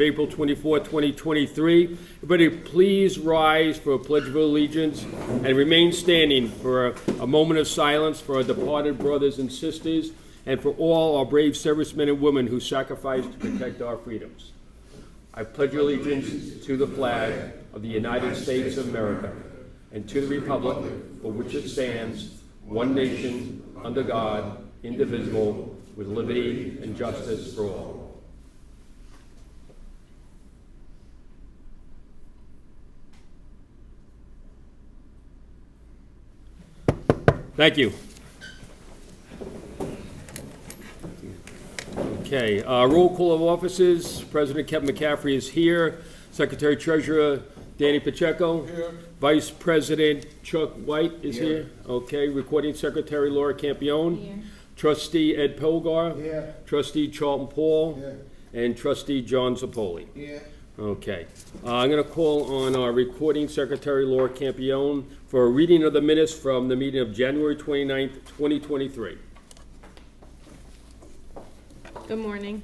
April 24, 2023. Everybody please rise for a Pledge of Allegiance and remain standing for a moment of silence for our departed brothers and sisters and for all our brave servicemen and women who sacrificed to protect our freedoms. I pledge allegiance to the flag of the United States of America and to the republic for which it stands, one nation, under God, indivisible, with liberty and justice for all. Thank you. Okay, roll call of officers. President Kevin McCaffrey is here. Secretary Treasurer Danny Pacheco. Here. Vice President Chuck White is here. Okay, Recording Secretary Laura Campione. Here. Trustee Ed Polgar. Here. Trustee Charlton Paul. Here. And Trustee John Zapoli. Here. Okay. I'm going to call on our Recording Secretary Laura Campione for a reading of the minutes from the meeting of January 29th, 2023. Good morning.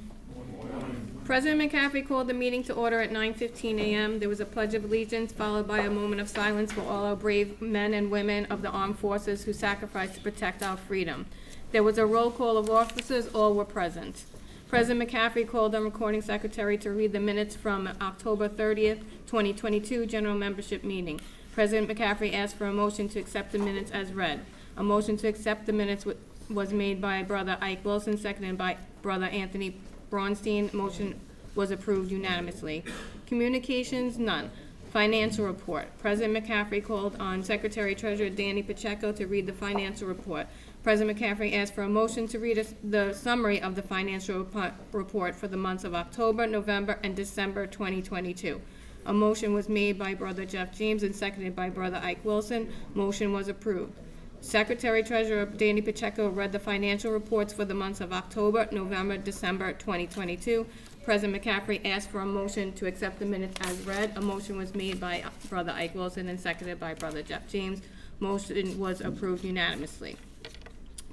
President McCaffrey called the meeting to order at 9:15 a.m. There was a pledge of allegiance followed by a moment of silence for all our brave men and women of the armed forces who sacrificed to protect our freedom. There was a roll call of officers. All were present. President McCaffrey called on Recording Secretary to read the minutes from October 30th, 2022 General Membership Meeting. President McCaffrey asked for a motion to accept the minutes as read. A motion to accept the minutes was made by Brother Ike Wilson, seconded by Brother Anthony Braunstein. Motion was approved unanimously. Communications, none. Financial report. President McCaffrey called on Secretary Treasurer Danny Pacheco to read the financial report. President McCaffrey asked for a motion to read the summary of the financial report for the months of October, November, and December 2022. A motion was made by Brother Jeff James and seconded by Brother Ike Wilson. Motion was approved. Secretary Treasurer Danny Pacheco read the financial reports for the months of October, November, December 2022. President McCaffrey asked for a motion to accept the minutes as read. A motion was made by Brother Ike Wilson and seconded by Brother Jeff James. Motion was approved unanimously.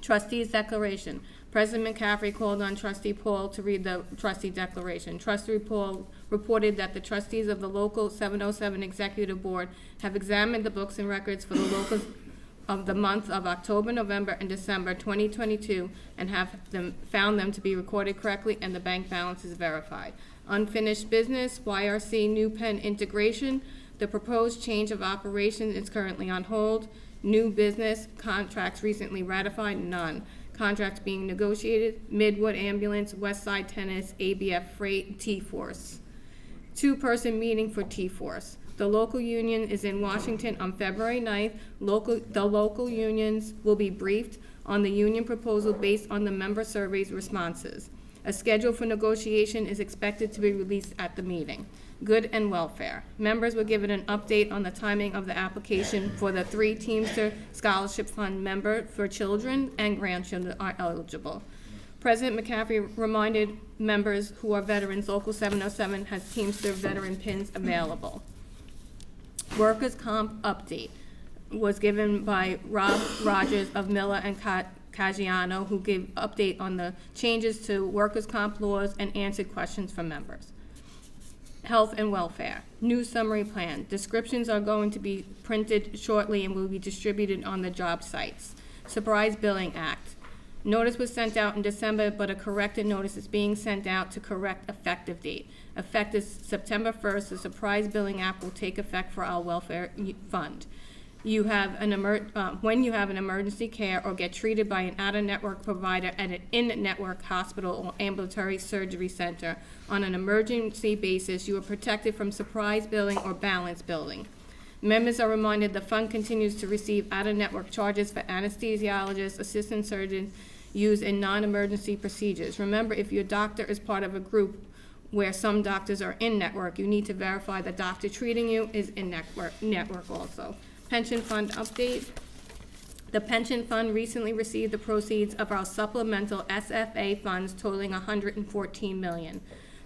Trustees' declaration. President McCaffrey called on Trustee Paul to read the trustee declaration. Trustee Paul reported that the trustees of the local 707 Executive Board have examined the books and records for the locals of the month of October, November, and December 2022 and have found them to be recorded correctly and the bank balance is verified. Unfinished business, YRC New Penn integration. The proposed change of operation is currently on hold. New business, contracts recently ratified, none. Contracts being negotiated, Midwood Ambulance, Westside Tennis, ABF Freight, T-Force. Two-person meeting for T-Force. The local union is in Washington on February 9th. The local unions will be briefed on the union proposal based on the member survey's responses. A schedule for negotiation is expected to be released at the meeting. Good and welfare. Members were given an update on the timing of the application for the 3 Teamsters Scholarship Fund member for children and grandchildren are eligible. President McCaffrey reminded members who are veterans, Local 707 has Teamster veteran pins available. Workers' comp update was given by Rob Rogers of Miller and Caggiano, who gave update on the changes to workers' comp laws and answered questions from members. Health and welfare, new summary plan. Descriptions are going to be printed shortly and will be distributed on the job sites. Surprise Billing Act. Notice was sent out in December, but a corrected notice is being sent out to correct effective date. Effective September 1st, the Surprise Billing Act will take effect for our welfare fund. You have when you have an emergency care or get treated by an out-of-network provider at an in-network hospital or ambulatory surgery center on an emergency basis, you are protected from surprise billing or balance billing. Members are reminded the fund continues to receive out-of-network charges for anesthesiologists, assistant surgeons used in non-emergency procedures. Remember, if your doctor is part of a group where some doctors are in-network, you need to verify the doctor treating you is in-network also. Pension fund update. The pension fund recently received the proceeds of our supplemental SFA funds totaling $114 million.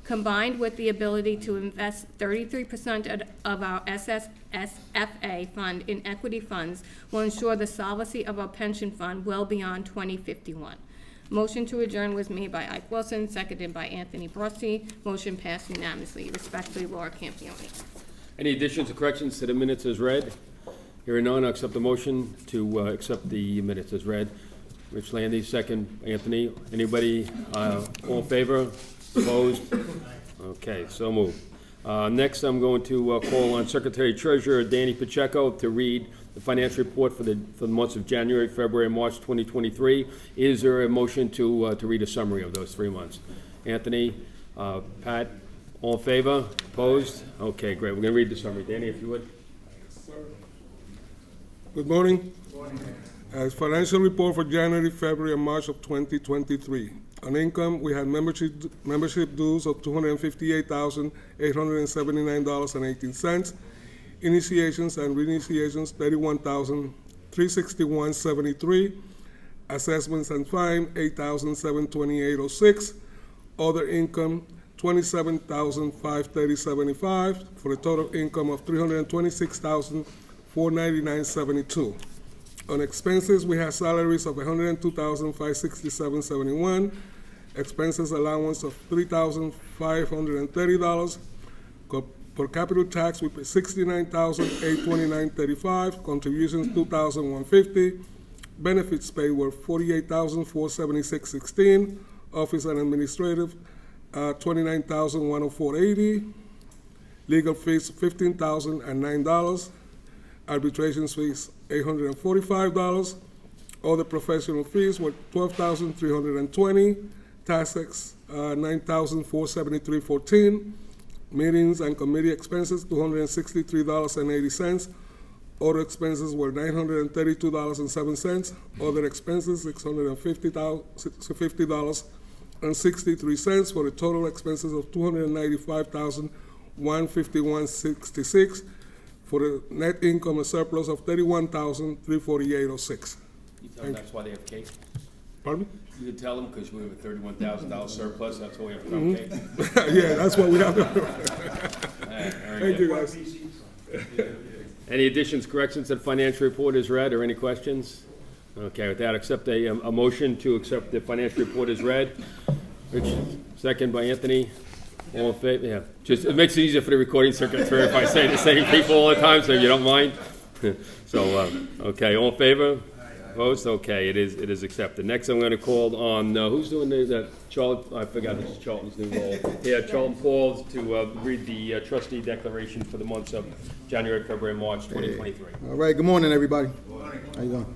Combined with the ability to invest 33% of our SFA fund in equity funds will ensure the solvency of our pension fund well beyond 2051. Motion to adjourn was made by Ike Wilson, seconded by Anthony Brossi. Motion passed unanimously. Respectfully, Laura Campione. Any additions or corrections to the minutes as read? Hearing none, I'll accept the motion to accept the minutes as read. Rich Landy, second. Anthony, anybody all in favor? Opposed? Okay, so moved. Next, I'm going to call on Secretary Treasurer Danny Pacheco to read the financial report for the months of January, February, and March 2023. Is there a motion to read a summary of those 3 months? Anthony, Pat, all in favor? Opposed? Okay, great. We're going to read the summary. Danny, if you would. Good morning. As financial report for January, February, and March of 2023. On income, we had membership dues of $258,879.18. Initiations and reinitiations, $31,361.73. Assessments and fine, $8,728.06. Other income, $27,530.75 for a total income of $326,499.72. On expenses, we have salaries of $102,567.71, expenses allowance of $3,530. For capital tax, we pay $69,829.35, contributions $2,150, benefits paid were $48,476.16, office and administrative $29,104.80, legal fees $15,009, arbitration fees $845, other professional fees were $12,320, taxes $9,473.14, meetings and committee expenses $263.80, other expenses were $932.07, other expenses $650.63 for the total expenses of $295,151.66 for the net income, a surplus of $31,348.06. You tell them that's why they have cake? Pardon me? You can tell them because we have a $31,000 surplus, that's why we have cake. Yeah, that's what we have. Very Thank good. you, guys. Any additions, corrections to the financial report is read, or any questions? Okay, with that, accept a motion to accept the financial report as read. Rich, second by Anthony. All in favor? Yeah. Just, it makes it easier for the recording secretary if I say the same people all the time, so if you don't mind. So, okay, all in favor? Opposed? Okay, it is accepted. Next, I'm going to call on, who's doing the, Charlotte, I forgot this is Charlton's new role. Yeah, Charlton Paul to read the trustee declaration for the months of January, February, and March 2023. All right, good morning, everybody. Good morning. How you doing?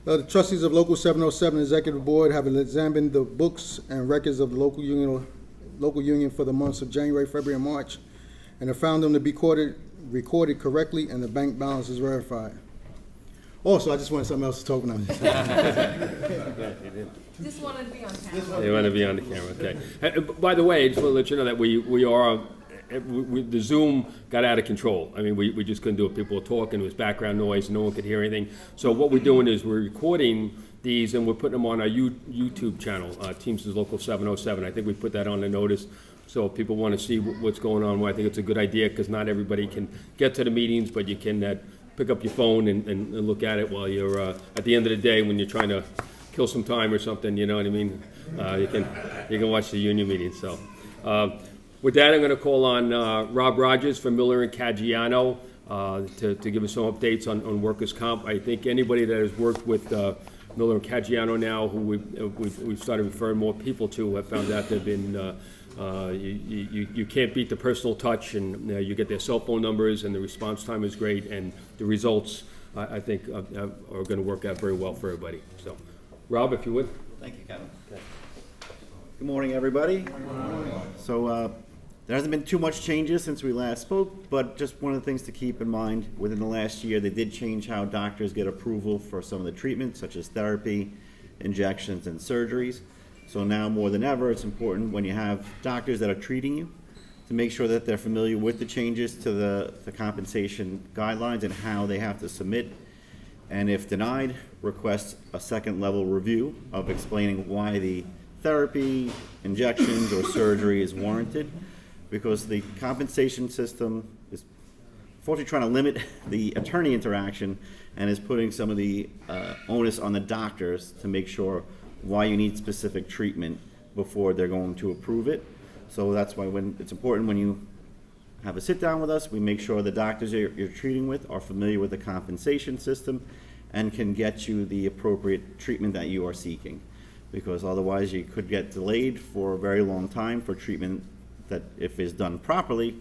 The trustees of Local 707 Executive Board have examined the books and records of the local union for the months of January, February, and March, and have found them to be recorded correctly, and the bank balance is verified. Also, I just wanted something else to talk about. Just wanted to be on camera. They want to be on the camera, okay. By the way, I just want to let you know that we are, the Zoom got out of control. I mean, we just couldn't do it. People were talking, there was background noise, no one could hear anything. So what we're doing is we're recording these and we're putting them on our YouTube channel, Teamsters Local 707. I think we put that on the notice. So if people want to see what's going on, well, I think it's a good idea because not everybody can get to the meetings, but you can pick up your phone and look at it while you're, at the end of the day when you're trying to kill some time or something, you know what I mean? You can watch the union meeting. So with that, I'm going to call on Rob Rogers from Miller and Caggiano to give us some updates on workers' comp. I think anybody that has worked with Miller and Caggiano now, who we've started referring more people to, have found out they've been you can't beat the personal touch, and you get their cell phone numbers, and the response time is great, and the results I think are going to work out very well for everybody. So, Rob, if you would. Thank you, Kevin. Okay. Good morning, everybody. Good morning. So there hasn't been too much changes since we last spoke, but just one of the things to keep in mind, within the last year, they did change how doctors get approval for some of the treatments, such as therapy, injections, and surgeries. So now more than ever, it's important when you have doctors that are treating you to make sure that they're familiar with the changes to the compensation guidelines and how they have to submit. And if denied, request a second level review of explaining why the therapy, injections, or surgery is warranted, because the compensation system is unfortunately trying to limit the attorney interaction and is putting some of the onus on the doctors to make sure why you need specific treatment before they're going to approve it. So that's why when it's important when you have a sit down with us, we make sure the doctors you're treating with are familiar with the compensation system and can get you the appropriate treatment that you are seeking. Because otherwise you could get delayed for a very long time for treatment that, if it's done properly,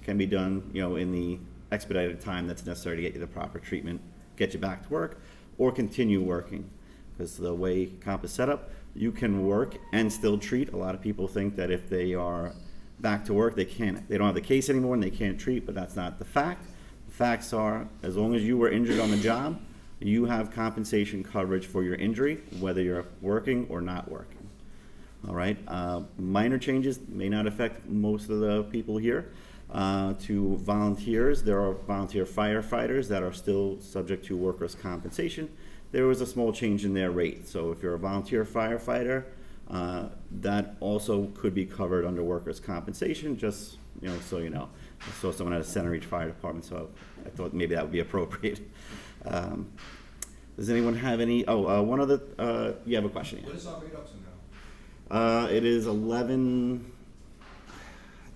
can be done, in the expedited time that's necessary to get you the proper treatment, get you back to work, or continue working. Because the way comp is set up, you can work and still treat. A lot of people think that if they are back to work, they don't have the case anymore and they can't treat, but that's not the fact. The facts are, as long as you were injured on the job, you have compensation coverage for your injury, whether you're working or not working. All right, minor changes may not affect most of the people here. To volunteers, there are volunteer firefighters that are still subject to workers' compensation. There was a small change in their rate. So if you're a volunteer firefighter, that also could be covered under workers' compensation, just so you know. I saw someone at a Center Reach Fire Department, so I thought maybe that would be appropriate. Does anyone have any? One other. You have a question? Yeah. What is our rate up to now? It is 11.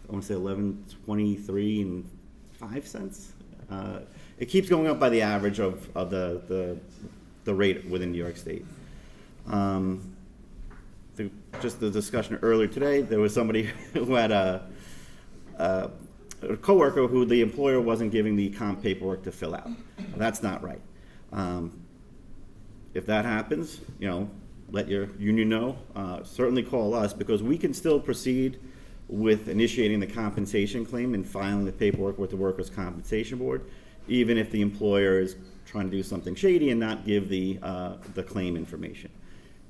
I want to say 11.23 and 5 cents. It keeps going up by the average of the rate within New York State. Just the discussion earlier today, there was somebody who had a coworker who the employer wasn't giving the comp paperwork to fill out. That's not right. If that happens, let your union know. Certainly call us, because we can still proceed with initiating the compensation claim and filing the paperwork with the Workers' Compensation Board, even if the employer is trying to do something shady and not give the claim information.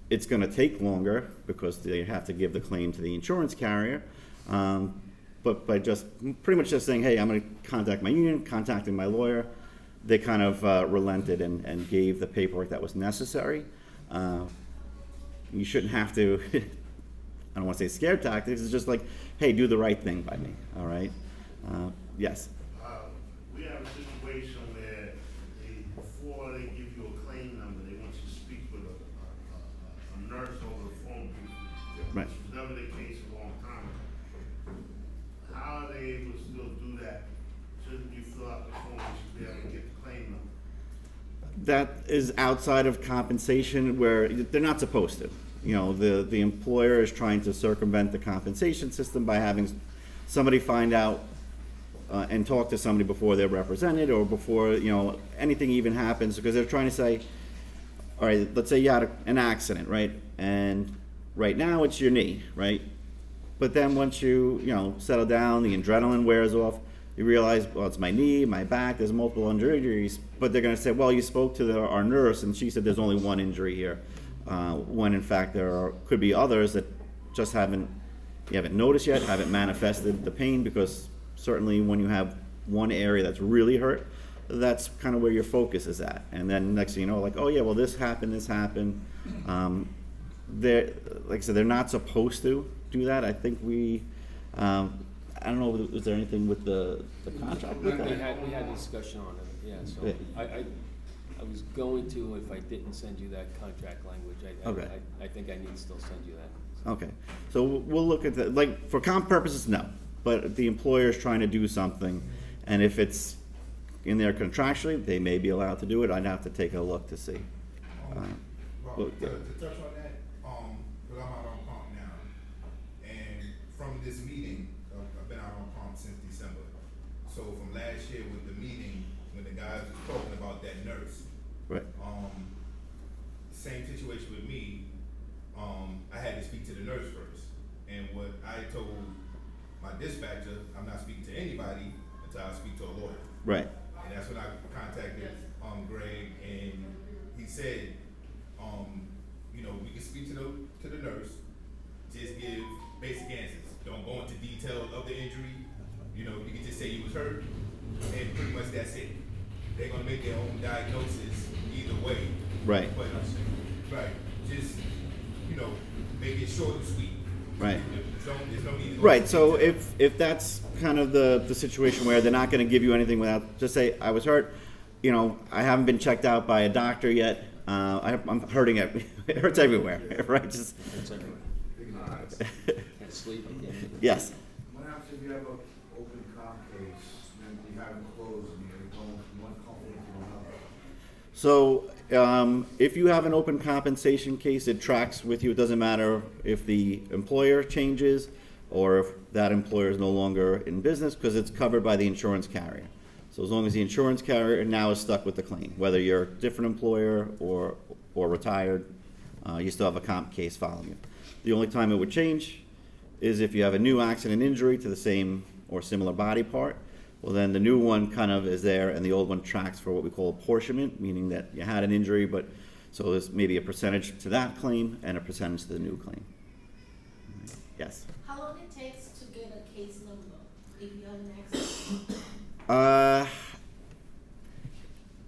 It's going to take longer because they have to give the claim to the insurance carrier. But by just pretty much just saying, hey, I'm going to contact my union, contacting my lawyer, they kind of relented and gave the paperwork that was necessary. You shouldn't have to, I don't want to say scare tactics, it's just like, hey, do the right thing by me, all right? Yes? We have a situation where before they give you a claim number, they want you to speak with a nurse over the phone, Right. which was never the case a long time ago. How are they able to still do that? Shouldn't you fill out the form, you should be able to get the claim number? That is outside of compensation, where they're not supposed to. The employer is trying to circumvent the compensation system by having somebody find out and talk to somebody before they're represented, or before anything even happens, because they're trying to say, all right, let's say you had an accident, right? And right now it's your knee, right? But then once you settle down, the adrenaline wears off, you realize, well, it's my knee, my back, there's multiple injuries, but they're going to say, well, you spoke to our nurse and she said there's only one injury here, when in fact there could be others that just you haven't noticed yet, haven't manifested the pain, because certainly when you have one area that's really hurt, that's kind of where your focus is at. And then next thing you know, like, oh yeah, well this happened. They're, like I said, they're not supposed to do that. I think I don't know, was there anything with the contract with that? We had a discussion on it, yeah, so Yeah. I was going to, if I didn't send you that contract language, Okay. I think I need to still send you that. Okay, so we'll look at that. Like, for comp purposes, no. But the employer is trying to do something, and if it's in there contractually, they may be allowed to do it. I'd have to take a look to see. Robert, to touch on that, because I'm out on comp now, and from this meeting, I've been out on comp since December. So from last year with the meeting, when the guys was talking about that nurse, Right. same situation with me, I had to speak to the nurse first. And what I told my dispatcher, I'm not speaking to anybody until I speak to a lawyer. Right. And that's when I contacted Greg, and he said, we can speak to the nurse, just give basic answers. Don't go into detail of the injury. You can just say you was hurt, and pretty much that's it. They're gonna make their own diagnosis either way. Right. But right, just make it short and sweet. Right. There's no need to go Right, into so detail. if that's kind of the situation where they're not gonna give you anything without, just say, I was hurt, I haven't been checked out by a doctor yet, I'm hurting it. It hurts everywhere, right? Just Can't sleep. yes. What happens if you have an open comp case and you haven't closed and you're going from one company to another? So if you have an open compensation case, it tracks with you. It doesn't matter if the employer changes or if that employer is no longer in business, because it's covered by the insurance carrier. So as long as the insurance carrier now is stuck with the claim, whether you're a different employer or retired, you still have a comp case following you. The only time it would change is if you have a new accident injury to the same or similar body part. Well, then the new one kind of is there, and the old one tracks for what we call apportionment, meaning that you had an injury, but so there's maybe a percentage to that claim and a percentage to the new claim. Yes. How long it takes to get a case number if you have an accident?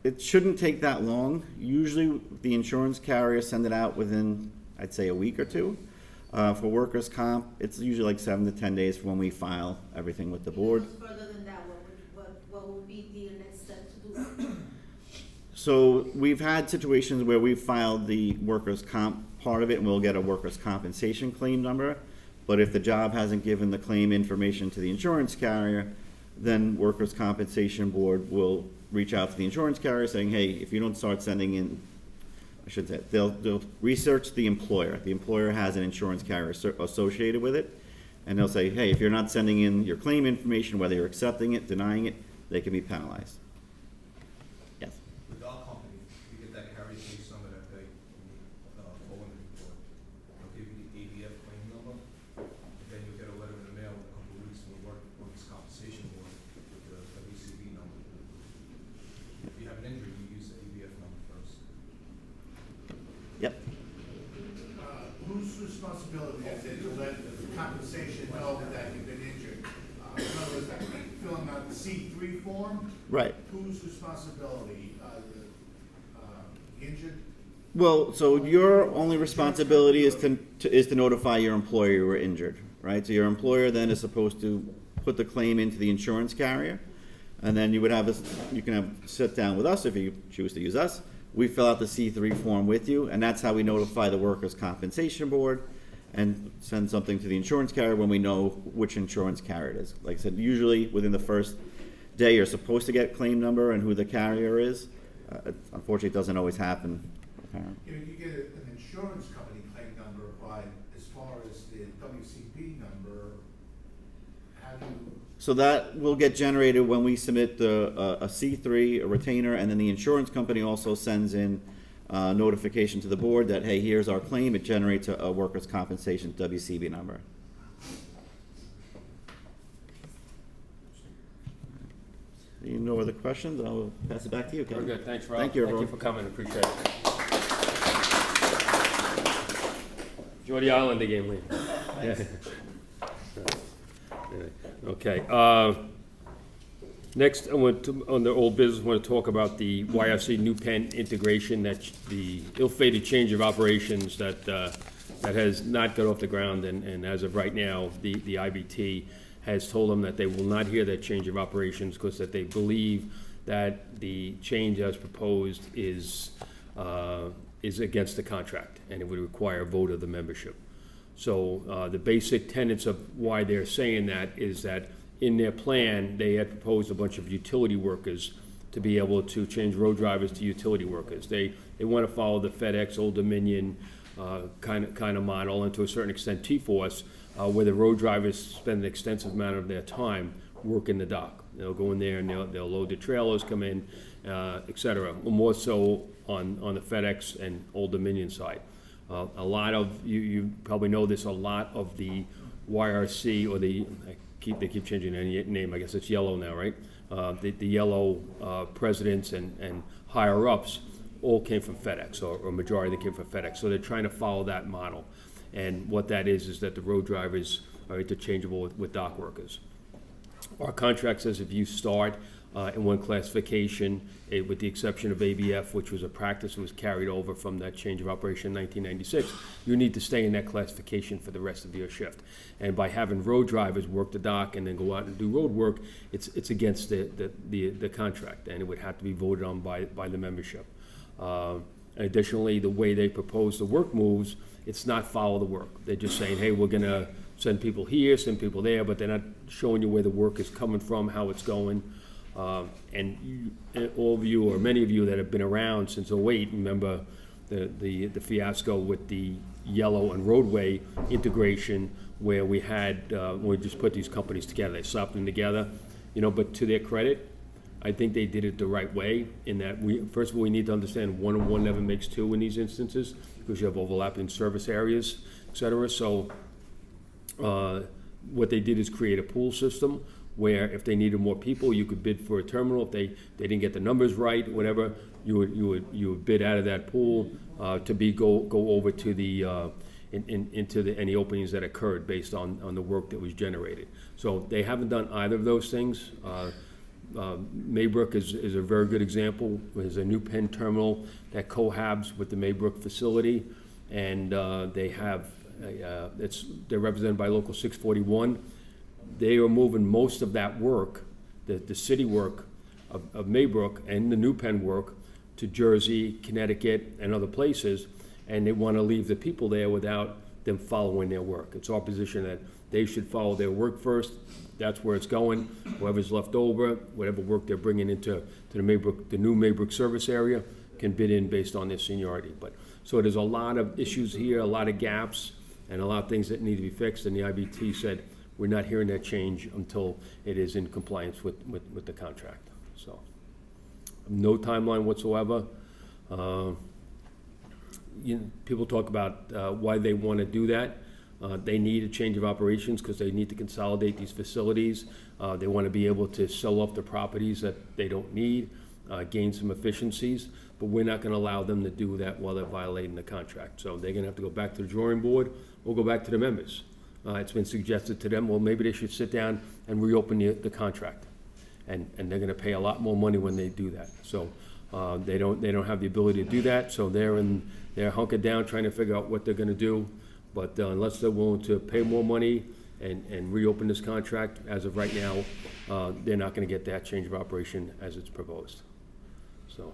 It shouldn't take that long. Usually the insurance carrier send it out within, I'd say, a week or two. For workers' comp, it's usually like 7 to 10 days from when we file everything with the board. If it goes further than that, what would be the next step to do? So we've had situations where we've filed the workers' comp part of it, and we'll get a workers' compensation claim number. But if the job hasn't given the claim information to the insurance carrier, then workers' compensation board will reach out to the insurance carrier saying, hey, if you don't start sending in, I should say, they'll research the employer. The employer has an insurance carrier associated with it, and they'll say, hey, if you're not sending in your claim information, whether you're accepting it, denying it, they can be penalized. Yes. With our company, you get that carry case number that they forward report. They'll give you the ABF claim number, then you'll get a letter in the mail in a couple of weeks from the workers' compensation board with the WCB number. If you have an injury, you use the ABF number first. Yep. Whose responsibility is it to let the compensation know that you've been injured? In other words, like filling out the C3 form, Right. whose responsibility? The injured? Well, so your only responsibility is to notify your employer you were injured, right? So your employer then is supposed to put the claim into the insurance carrier, and then you can sit down with us if you choose to use us. We fill out the C3 form with you, and that's how we notify the workers' compensation board and send something to the insurance carrier when we know which insurance carrier it is. Like I said, usually within the first day you're supposed to get claim number and who the carrier is. Unfortunately, it doesn't always happen. You get an insurance company claim number, but as far as the WCB number, how do you? So that will get generated when we submit a C3, a retainer, and then the insurance company also sends in notification to the board that, hey, here's our claim. It generates a workers' compensation WCB number. Seeing no other questions, I'll pass it back to you, Kevin. Very good, thanks, Rob. Thank you, everyone. Thank you for coming, appreciate it. Enjoy the Islander game, Lee. Yeah. Okay, next, I want to, on the old business, I want to talk about the YRC New Penn integration, that the ill-fated change of operations that has not got off the ground, and as of right now, the IBT has told them that they will not hear that change of operations because that they believe that the change as proposed is against the contract, and it would require a vote of the membership. So the basic tenets of why they're saying that is that in their plan, they had proposed a bunch of utility workers to be able to change road drivers to utility workers. They want to follow the FedEx, Old Dominion kind of model, and to a certain extent T-Force, where the road drivers spend an extensive amount of their time working the dock. They'll go in there and they'll load the trailers, come in, et cetera. More so on the FedEx and Old Dominion side. A lot of, you probably know this, a lot of the YRC, or they keep changing their name, I guess it's Yellow now, right? The Yellow presidents and higher ups all came from FedEx, or majority of them came from FedEx. So they're trying to follow that model. And what that is that the road drivers are interchangeable with dock workers. Our contract says if you start in one classification, with the exception of ABF, which was a practice that was carried over from that change of operation in 1996, you need to stay in that classification for the rest of your shift. And by having road drivers work the dock and then go out and do road work, it's against the contract, and it would have to be voted on by the membership. Additionally, the way they propose the work moves, it's not follow the work. They're just saying, hey, we're gonna send people here, send people there, but they're not showing you where the work is coming from, how it's going. And all of you, or many of you that have been around since '08, remember the fiasco with the yellow and roadway integration, where we had, we just put these companies together, they slapped them together, but to their credit, I think they did it the right way, in that first of all, we need to understand 1 and 1 never makes 2 in these instances, because you have overlapping service areas, et cetera. So what they did is create a pool system where if they needed more people, you could bid for a terminal. If they didn't get the numbers right, whatever, you would bid out of that pool to go over to the into any openings that occurred based on the work that was generated. So they haven't done either of those things. Maybrook is a very good example. There's a new Penn terminal that cohabs with the Maybrook facility, and they have they're represented by Local 641. They are moving most of that work, the city work of Maybrook and the new Penn work, to Jersey, Connecticut, and other places, and they want to leave the people there without them following their work. It's our position that they should follow their work first. That's where it's going. Whoever's left over, whatever work they're bringing into the new Maybrook service area, can bid in based on their seniority. So there's a lot of issues here, a lot of gaps, and a lot of things that need to be fixed. And the IBT said we're not hearing that change until it is in compliance with the contract. So no timeline whatsoever. People talk about why they want to do that. They need a change of operations because they need to consolidate these facilities. They want to be able to sell off the properties that they don't need, gain some efficiencies, but we're not going to allow them to do that while they're violating the contract. So they're going to have to go back to the drawing board or go back to the members. It's been suggested to them, well, maybe they should sit down and reopen the contract. And they're going to pay a lot more money when they do that. So they don't have the ability to do that, so they're hunkered down trying to figure out what they're going to do. But unless they're willing to pay more money and reopen this contract, as of right now, they're not going to get that change of operation as it's proposed. So,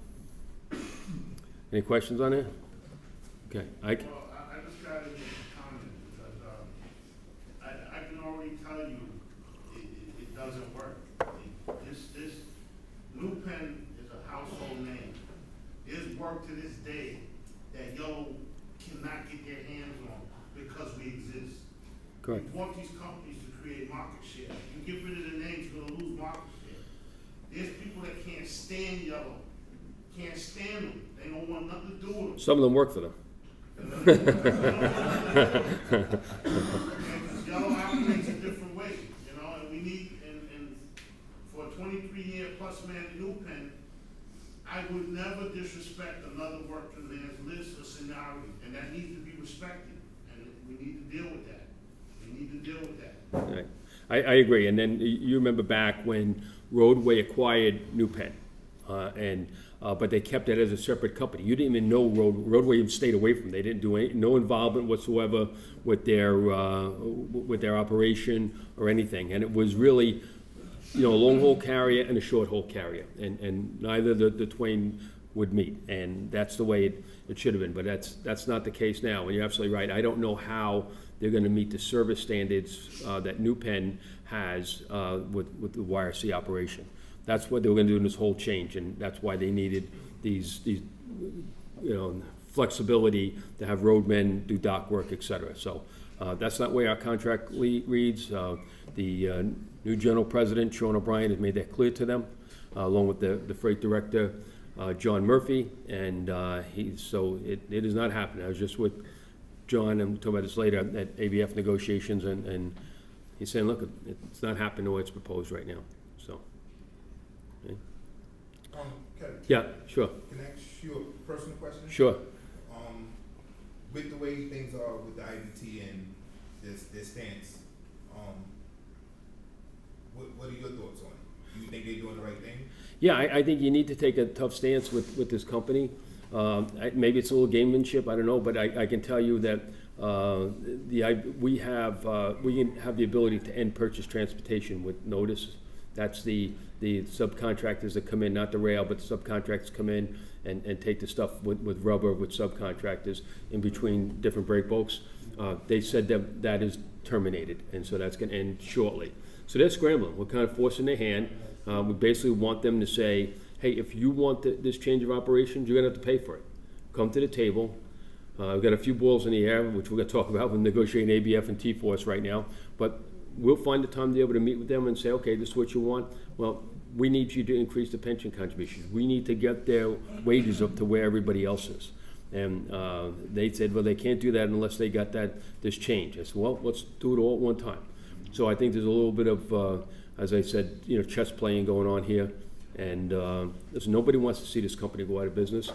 any questions on it? Okay, Ike? Well, I just got to make a comment because I can already tell you it doesn't work. This New Penn is a household name. There's work to this day that Yellow cannot get their hands on because we exist. Correct. We want these companies to create market share. You get rid of the names, you're going to lose market share. There's people that can't stand Yellow. Can't stand them. They don't want nothing to do with them. Some of them work for them. Yellow operates a different way, and we need, and for a 23-year plus man in New Penn, I would never disrespect another worker man's list or scenario, and that needs to be respected, and we need to deal with that. We need to deal with that. Right. I agree. And then you remember back when Roadway acquired New Penn, but they kept it as a separate company. You didn't even know Roadway even stayed away from it. They didn't do no involvement whatsoever with their operation or anything. And it was really, a long haul carrier and a short haul carrier, and neither the twain would meet. And that's the way it should have been. But that's not the case now. And you're absolutely right. I don't know how they're going to meet the service standards that New Penn has with the YRC operation. That's what they were going to do in this whole change, and that's why they needed these flexibility to have roadmen do dock work, et cetera. So that's not the way our contract reads. The new general president, Sean O'Brien, has made that clear to them, along with the freight director, John Murphy, and it is not happening. I was just with John, and we'll talk about this later, at ABF negotiations, and he's saying, look, it's not happening the way it's proposed right now. So. Kevin, Yeah, sure. can I ask you a personal question? Sure. With the way things are with the IBT and their stance, what are your thoughts on it? Do you think they're doing the right thing? Yeah, I think you need to take a tough stance with this company. Maybe it's a little gamemanship, I don't know, but I can tell you that we have the ability to end purchase transportation with notice That's the subcontractors that come in, not the rail, but the subcontractors come in and take the stuff with rubber, with subcontractors in between different break bulks. They said that is terminated, and so that's going to end shortly. So they're scrambling. We're kind of forcing their hand. We basically want them to say, hey, if you want this change of operations, you're going to have to pay for it. Come to the table. We've got a few balls in the air, which we're going to talk about. We're negotiating ABF and T-Force right now. But we'll find the time to be able to meet with them and say, okay, this is what you want. Well, we need you to increase the pension contributions. We need to get their wages up to where everybody else is. And they said, well, they can't do that unless they got this change. I said, well, let's do it all at one time. So I think there's a little bit of, as I said, chess playing going on here. And listen, nobody wants to see this company go out of business.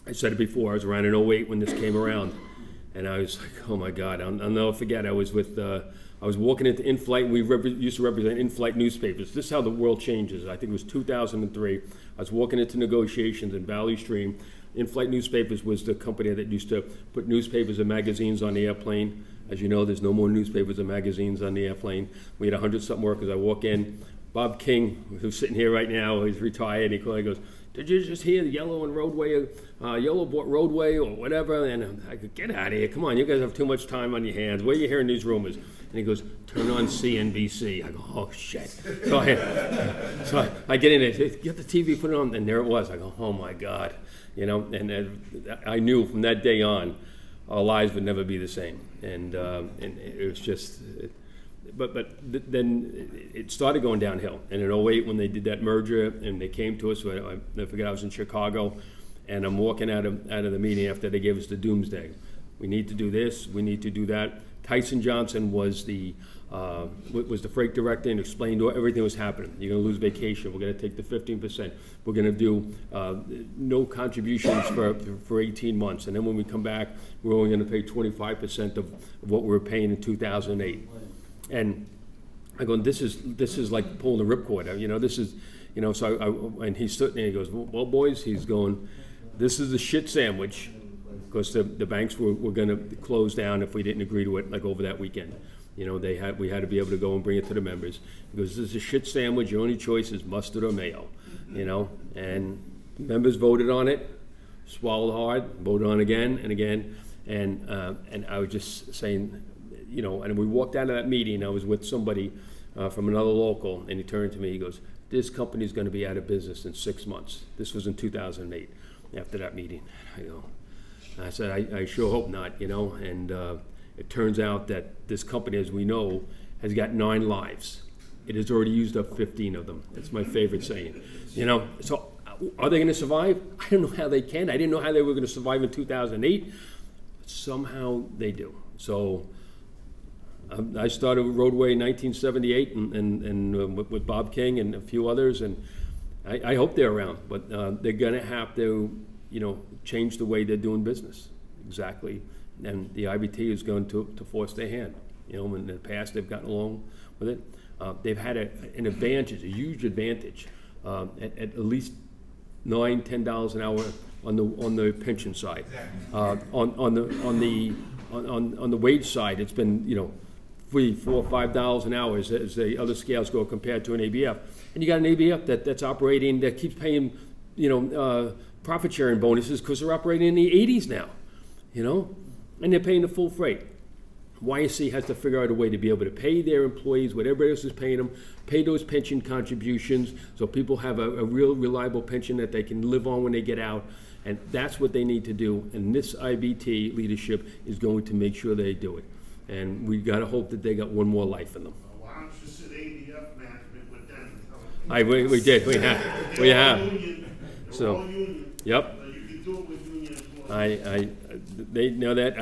I said it before, I was around in 08 when this came around. And I was like, oh my God, I'll never forget. I was walking into In-Flight, and we used to represent In-Flight newspapers. This is how the world changes. I think it was 2003. I was walking into negotiations in Valley Stream. In-Flight Newspapers was the company that used to put newspapers and magazines on the airplane. As you know, there's no more newspapers and magazines on the airplane. We had 100-something workers. I walk in. Bob King, who's sitting here right now, he's retired. He goes, did you just hear the Yellow and Roadway, Yellow bought Roadway or whatever? And I go, get out of here. Come on, you guys have too much time on your hands. Where are you hearing these rumors? And he goes, turn on CNBC. I go, oh, shit. So I get in there, get the TV, put it on. And there it was. I go, oh, my God. And I knew from that day on, our lives would never be the same. And it was just... But then it started going downhill. And in 08, when they did that merger and they came to us, I forget, I was in Chicago, and I'm walking out of the meeting after they gave us the doomsday. We need to do this, we need to do that. Tyson Johnson was the freight director and explained everything that was happening. You're going to lose vacation. We're going to take the 15%. We're going to do no contributions for 18 months. And then when we come back, we're only going to pay 25% of what we were paying in 2008. And I go, this is like pulling the ripcord. This is, so and he stood there and he goes, well, boys, he's going, this is a shit sandwich, because the banks were going to close down if we didn't agree to it, like over that weekend. We had to be able to go and bring it to the members. He goes, this is a shit sandwich. Your only choice is mustard or mayo, And members voted on it, swallowed hard, voted on again and again. And I was just saying, and we walked out of that meeting. I was with somebody from another local, and he turned to me. He goes, this company's going to be out of business in 6 months. This was in 2008 after that meeting. I said, I sure hope not, And it turns out that this company, as we know, has got 9 lives. It has already used up 15 of them. That's my favorite saying. So are they going to survive? I don't know how they can. I didn't know how they were going to survive in 2008. But somehow they do. So I started with Roadway in 1978 and with Bob King and a few others, and I hope they're around, but they're going to have to, change the way they're doing business. Exactly. And the IBT is going to force their hand. In the past they've gotten along with it. They've had an advantage, a huge advantage, at least $9-10 an hour on the pension side. On the wage side, it's been $3, $4, $5 an hour as the other scales go compared to an ABF. And you got an ABF that's operating, that keeps paying profit sharing bonuses because they're operating in the 80s now, and they're paying the full freight. YSC has to figure out a way to be able to pay their employees what everybody else is paying them, pay those pension contributions so people have a real reliable pension that they can live on when they get out. And that's what they need to do. And this IBT leadership is going to make sure they do it. And we got to hope that they got one more life in them. Why don't you sit ADF management with them? We did. We have. So, All union. yep. You can do it with union employees. They know that.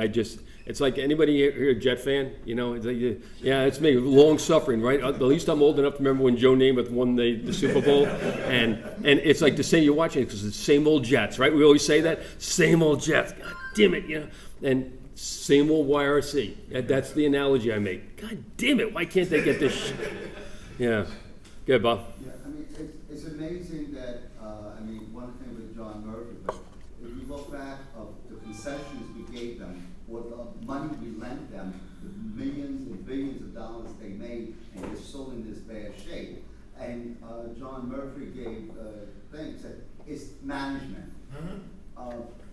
It's like anybody here a Jet fan, It's like, yeah, it's me, long suffering, right? At least I'm old enough to remember when Joe Namath won the Super Bowl, and it's like the same. You're watching it because it's the same old Jets, right? We always say that, same old Jets. God damn it, and same old YRC. That's the analogy I make. God damn it, why can't they get this shit? Yeah, good, Bob. Yeah, it's amazing that one thing with John Murphy, but if you look back of the concessions we gave them, or the money we lent them, the millions and billions of dollars they made, and they're still in this bad shape. And John Murphy gave things that it's management.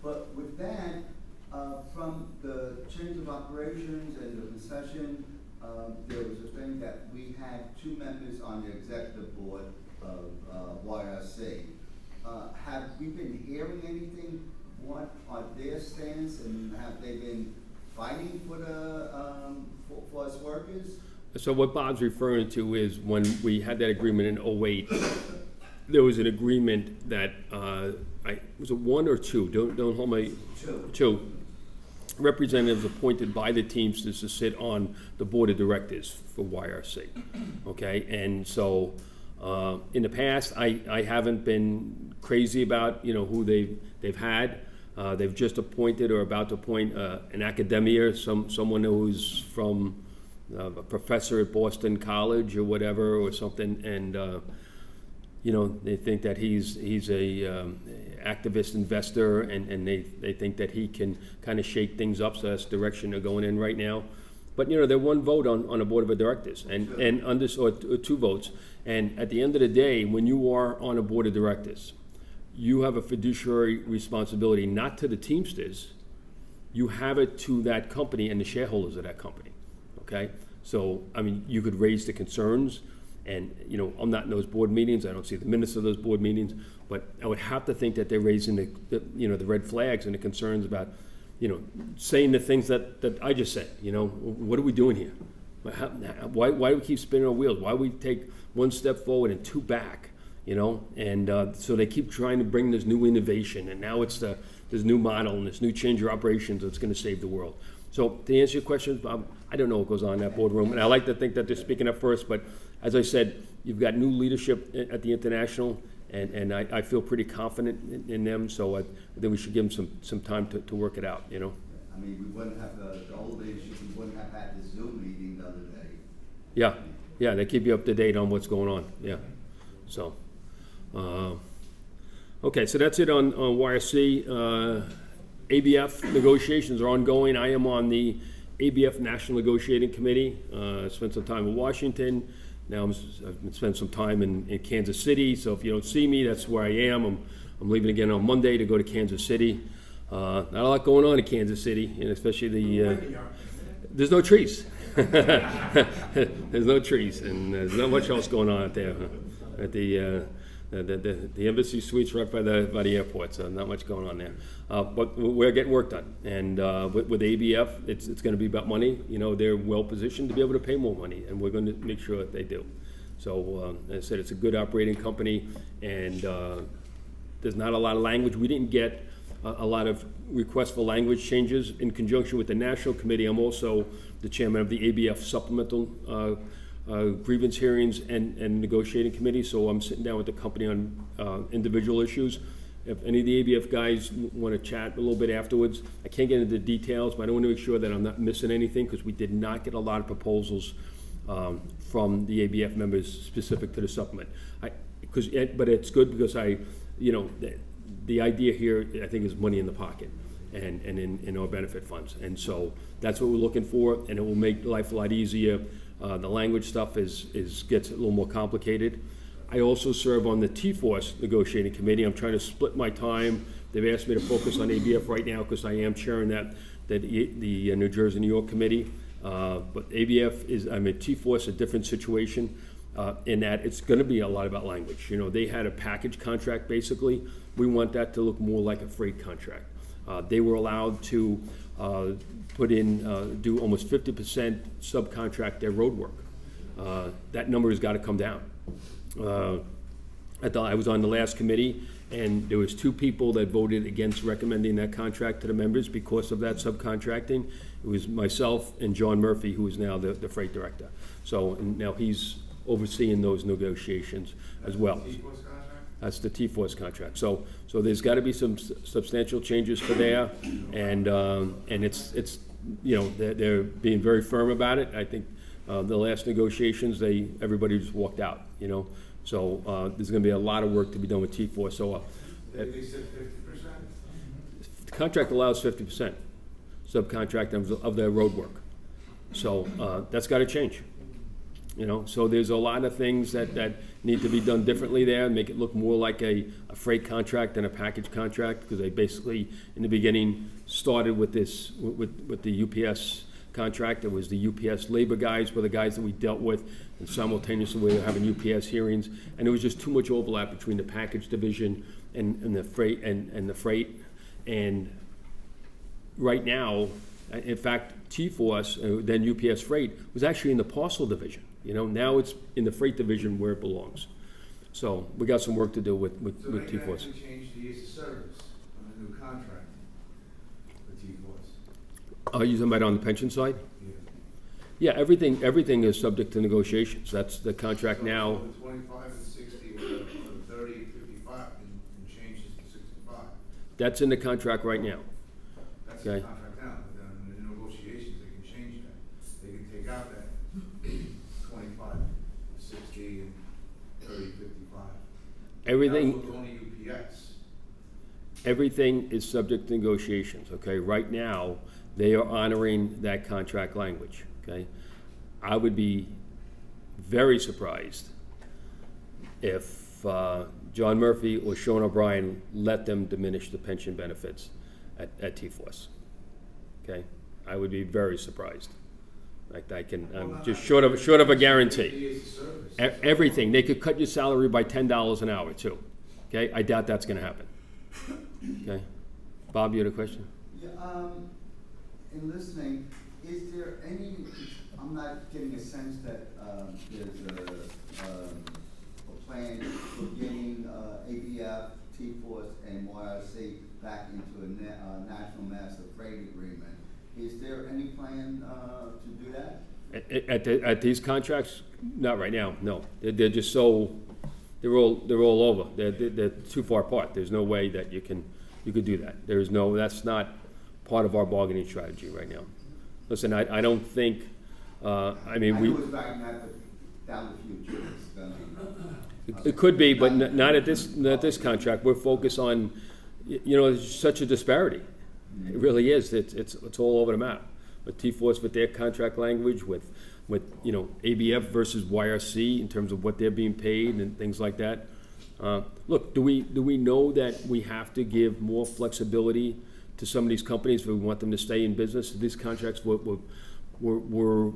But with that, from the change of operations and the concession, there was a thing that we had 2 members on the executive board of YRC. Have we been hearing anything? What are their stance, and have they been fighting for the for us workers? So what Bob's referring to is when we had that agreement in '08, there was an agreement that, was it 1 or 2? Don't hold my... 2 representatives appointed by the Teamsters to sit on the board of directors for YRC, okay? And so in the past, I haven't been crazy about, who they've had. They've just appointed or about to appoint an academia, someone who's from a professor at Boston College or whatever or something, and they think that he's a activist investor, and they think that he can kind of shake things up. So that's the direction they're going in right now. But they're 1 vote on a board of directors, and under or 2 votes. And at the end of the day, when you are on a board of directors, you have a fiduciary responsibility not to the Teamsters. You have it to that company and the shareholders of that company. Okay, so I mean, you could raise the concerns. And, I'm not in those board meetings. I don't see the minutes of those board meetings. But I would have to think that they're raising the red flags and the concerns about, saying the things that I just said. What are we doing here? Why do we keep spinning our wheels? Why do we take 1 step forward and 2 back? And so they keep trying to bring this new innovation. And now it's this new model and this new change of operations that's going to save the world. So to answer your question, Bob, I don't know what goes on in that boardroom. And I like to think that they're speaking up first. But as I said, you've got new leadership at the International, and I feel pretty confident in them. So I think we should give them some time to work it out, I mean, we wouldn't have the old leadership, we wouldn't have had this Zoom meeting the other day. Yeah, they keep you up to date on what's going on, yeah. So, okay, so that's it on YRC. ABF negotiations are ongoing. I am on the ABF National Negotiating Committee. Spent some time in Washington. Now I've been spending some time in Kansas City. So if you don't see me, that's where I am. I'm leaving again on Monday to go to Kansas City. Not a lot going on in Kansas City, and especially there's no trees. There's no trees, and there's not much else going on out there. At the embassy suites right by the airport, so not much going on there. But we're getting work done, and with ABF, it's going to be about money. They're well positioned to be able to pay more money, and we're going to make sure that they do. So as I said, it's a good operating company, and there's not a lot of language. We didn't get a lot of requests for language changes. In conjunction with the National Committee, I'm also the chairman of the ABF Supplemental Grievance Hearings and Negotiating Committee, so I'm sitting down with the company on individual issues. If any of the ABF guys want to chat a little bit afterwards, I can't get into the details, but I want to make sure that I'm not missing anything, because we did not get a lot of proposals from the ABF members specific to the supplement. But it's good because the idea here, I think, is money in the pocket and in our benefit funds. And so that's what we're looking for, and it will make life a lot easier. The language stuff gets a little more complicated. I also serve on the T-Force Negotiating Committee. I'm trying to split my time. They've asked me to focus on ABF right now because I am chairing the New Jersey, New York committee. But ABF I'm at T-Force, a different situation in that it's going to be a lot about language. They had a package contract basically. We want that to look more like a freight contract. They were allowed to do almost 50% subcontract their road work. That number has got to come down. I was on the last committee, and there was 2 people that voted against recommending that contract to the members because of that subcontracting. It was myself and John Murphy, who is now the freight director. So now he's overseeing those negotiations as well. That's the T-Force contract. So there's got to be some substantial changes for there, and it's they're being very firm about it. I think the last negotiations, everybody just walked out. So there's going to be a lot of work to be done with T-Force. So they said 50%. The contract allows 50% subcontract of their road work. So that's got to change. You know, so there's a lot of things that need to be done differently there, make it look more like a freight contract than a package contract, because they basically, in the beginning, started with this, with the UPS contract. It was the UPS labor guys were the guys that we dealt with, and simultaneously we were having UPS hearings, and there was just too much overlap between the package division and the freight and the freight. And right now, in fact, T-Force, then UPS Freight, was actually in the parcel division. You know, now it's in the freight division where it belongs. So we got some work to do with So they can T-Force. actually change the years of service on the new contract for T-Force. Are you talking about on the pension side? Yeah. Yeah, everything is subject to negotiations. That's the contract now. So the 25 and 60, or the 30 and 55, and changes to 65. That's in the contract right now. That's the Okay. contract now, but then in the negotiations, they can change that. They can take out that 25, 60, and 30, 55. Everything. That was only UPS. Everything is subject to negotiations, okay? Right now, they are honoring that contract language, okay? I would be very surprised if John Murphy or Sean O'Brien let them diminish the pension benefits at T-Force, okay? I would be very surprised. Like I can, just short of a guarantee. Years of service. Everything, they could cut your salary by $10 an hour too, okay? I doubt that's gonna happen. Okay, Bob, you had a question? Yeah, in listening, is there any, I'm not getting a sense that, there's a plan for getting, ABF, T-Force, and YRC back into a national master freight agreement. Is there any plan, to do that? At these contracts, not right now, no. They're just so, they're all over. They're too far apart. There's no way that you could do that. That's not part of our bargaining strategy right now. Listen, I don't think, I mean, I we. know it's back in that, but down the future, it's gonna be. It could be, but not at this contract. We're focused on, you know, there's such a disparity. It really is. It's all over the map. But T-Force with their contract language, with you know, ABF versus YRC in terms of what they're being paid and things like that. Look, do we know that we have to give more flexibility to some of these companies if we want them to stay in business? These contracts were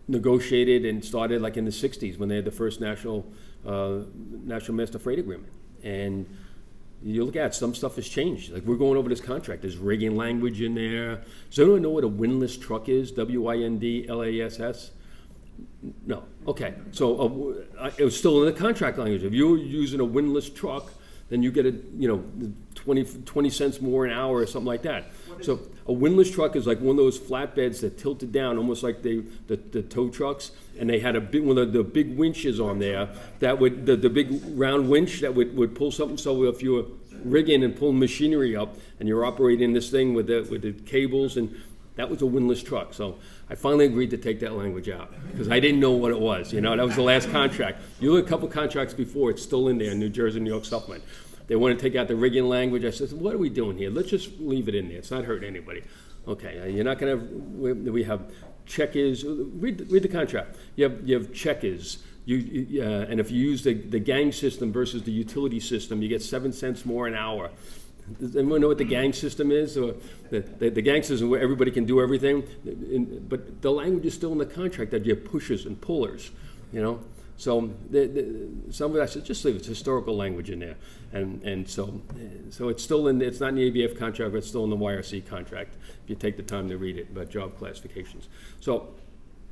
negotiated and started like in the 60s when they had the first national master freight agreement. And you look at it, some stuff has changed. Like we're going over this contract. There's rigging language in there. Does anyone know what a windlass truck is? WINDLASS? No. Okay. So it was still in the contract language. If you're using a windlass truck, then you get a 20 cents more an hour or something like that. So a windlass truck is like one of those flatbeds that tilted down, almost like the tow trucks, and they had one of the big winches on there that would the big round winch that would pull something. So if you were rigging and pulling machinery up, and you're operating this thing with the cables, and that was a windlass truck. So I finally agreed to take that language out because I didn't know what it was. You know, that was the last contract. You look at a couple contracts before, it's still in there, New Jersey, New York supplement. They want to take out the rigging language. I said, what are we doing here? Let's just leave it in there. It's not hurting anybody. Okay, you're not going to, we have checkers. Read the contract. You have checkers. And if you use the gang system versus the utility system, you get 7 cents more an hour. Does anyone know what the gang system is? Or the gang system where everybody can do everything, but the language is still in the contract that you have pushers and pullers, you know. So some of that, I said, just leave it. It's historical language in there, and so it's still in. It's not in the ABF contract, but it's still in the YRC contract. If you take the time to read it about job classifications. So,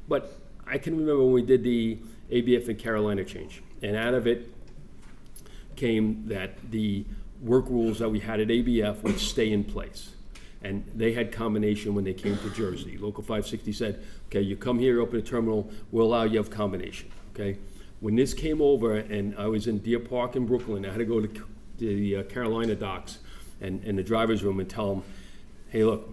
but I can remember when we did the ABF and Carolina change, and out of it came that the work rules that we had at ABF would stay in place. And they had combination when they came to Jersey. Local 560 said, okay, you come here, open a terminal, we'll allow you to have combination, okay? When this came over, and I was in Deer Park in Brooklyn, I had to go to the Carolina docks and the driver's room and tell them, hey, look,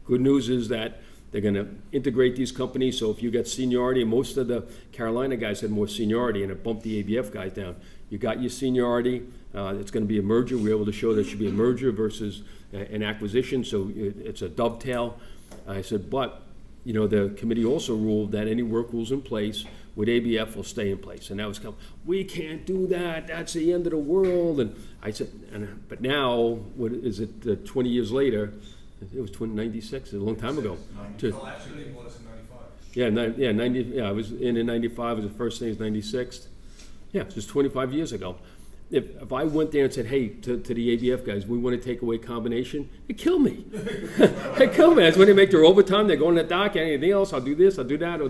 good news is that they're gonna integrate these companies, so if you got seniority, and most of the Carolina guys had more seniority, and it bumped the ABF guys down. You got your seniority, it's gonna be a merger. We're able to show there should be a merger versus an acquisition, so it's a dovetail. I said, but you know, the committee also ruled that any work rules in place with ABF will stay in place. And that was we can't do that, that's the end of the world. And I said, but now, what is it, 20 years later, it was 96, a long time ago. Oh, actually, they bought us in 95. 90, yeah, I was in 95, was the first thing, was 96. Yeah, it was 25 years ago. If I went there and said, hey, to the ABF guys, we want to take away combination, they'd kill me. They'd kill me. That's when they make their overtime. They go on the dock, anything else, I'll do this, I'll do that.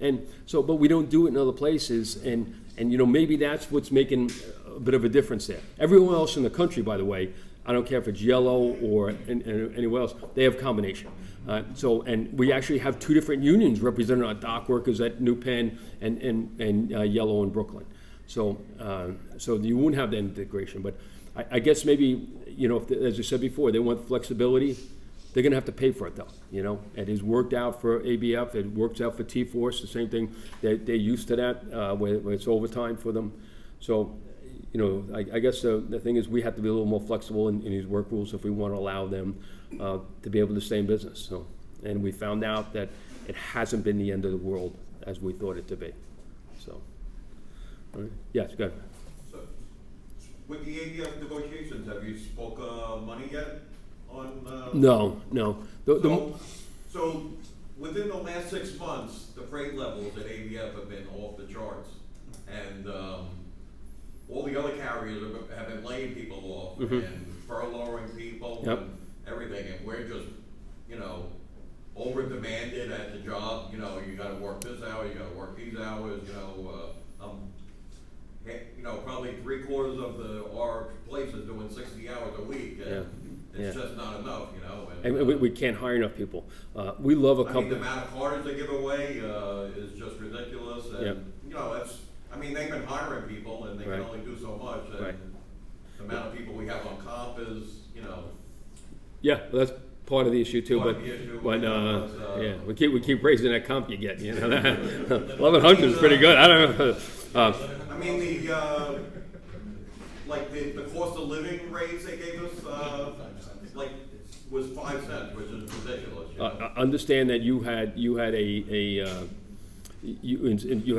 And so, but we don't do it in other places. And you know, maybe that's what's making a bit of a difference there. Everyone else in the country, by the way, I don't care if it's yellow or anywhere else, they have combination. And we actually have two different unions representing our dock workers at New Penn and yellow in Brooklyn. So you won't have that integration. But I guess maybe, you know, as I said before, they want flexibility. They're going to have to pay for it, though. You know, it has worked out for ABF. It works out for T-Force. The same thing. They're used to that where it's overtime for them. So, you know, I guess the thing is we have to be a little more flexible in these work rules if we want to allow them to be able to stay in business. So, and we found out that it hasn't been the end of the world as we thought it to be. So, all right. Yes, go ahead. So, with the ABF negotiations, have you spoke money yet on? No. So within the last 6 months, the freight levels at ABF have been off the charts, and all the other carriers have been laying people off and furloughing people and everything, and we're just, you know, over demanded at the job. You know, you got to work this hour, you got to work these hours. You know, probably 3/4 of our places doing 60 hours a week. And it's just not enough, you know. And we can't hire enough people. We love a company. I mean, the amount of cars they give away is just ridiculous. And, you know, they've been hiring people and they can only do so much. And the amount of people we have on comp is, you know. Yeah, well, that's part of the issue too. But we keep raising that comp you get. You know, 1,100 is pretty good. I don't know. I mean, the cost of living raise they gave us, was 5 cents, which is ridiculous. You know? Understand that you had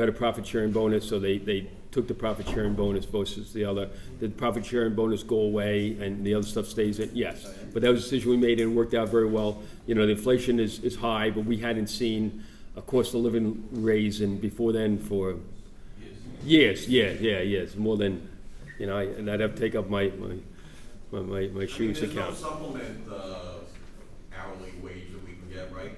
a profit sharing bonus, so they took the profit sharing bonus versus the other. Did the profit sharing bonus go away and the other stuff stays in? Yes, but that was a decision we made and it worked out very well. You know, the inflation is high, but we hadn't seen a cost of living raise before then for years, more than, you know, and I'd have to take up my shoes account. There's no supplement hourly wage that we can get, right?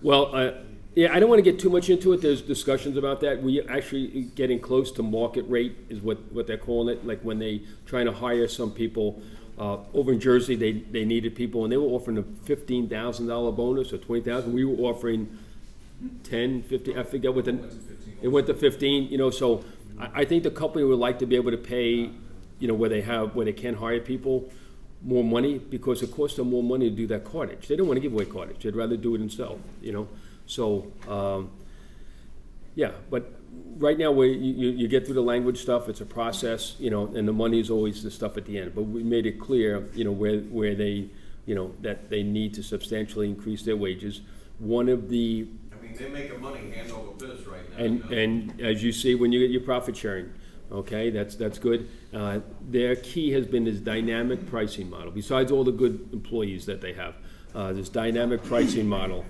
Well, I don't want to get too much into it. There's discussions about that. We actually getting close to market rate is what they're calling it. Like when they trying to hire some people over in Jersey, they needed people and they were offering a $15,000 bonus or $20,000. We were offering 10, 15. I forget what it went to 15. You know, so I think the company would like to be able to pay, you know, where they can hire people more money because it costs them more money to do that cartage. They don't want to give away cartage. They'd rather do it themselves. You know. So, but right now you get through the language stuff, it's a process, you know, and the money is always the stuff at the end. But we made it clear, you know, where they, you know, that they need to substantially increase their wages. One of the... I mean, they're making money hand over fist right now. And as you see when you get your profit sharing, okay, that's good. Their key has been this dynamic pricing model. Besides all the good employees that they have, this dynamic pricing model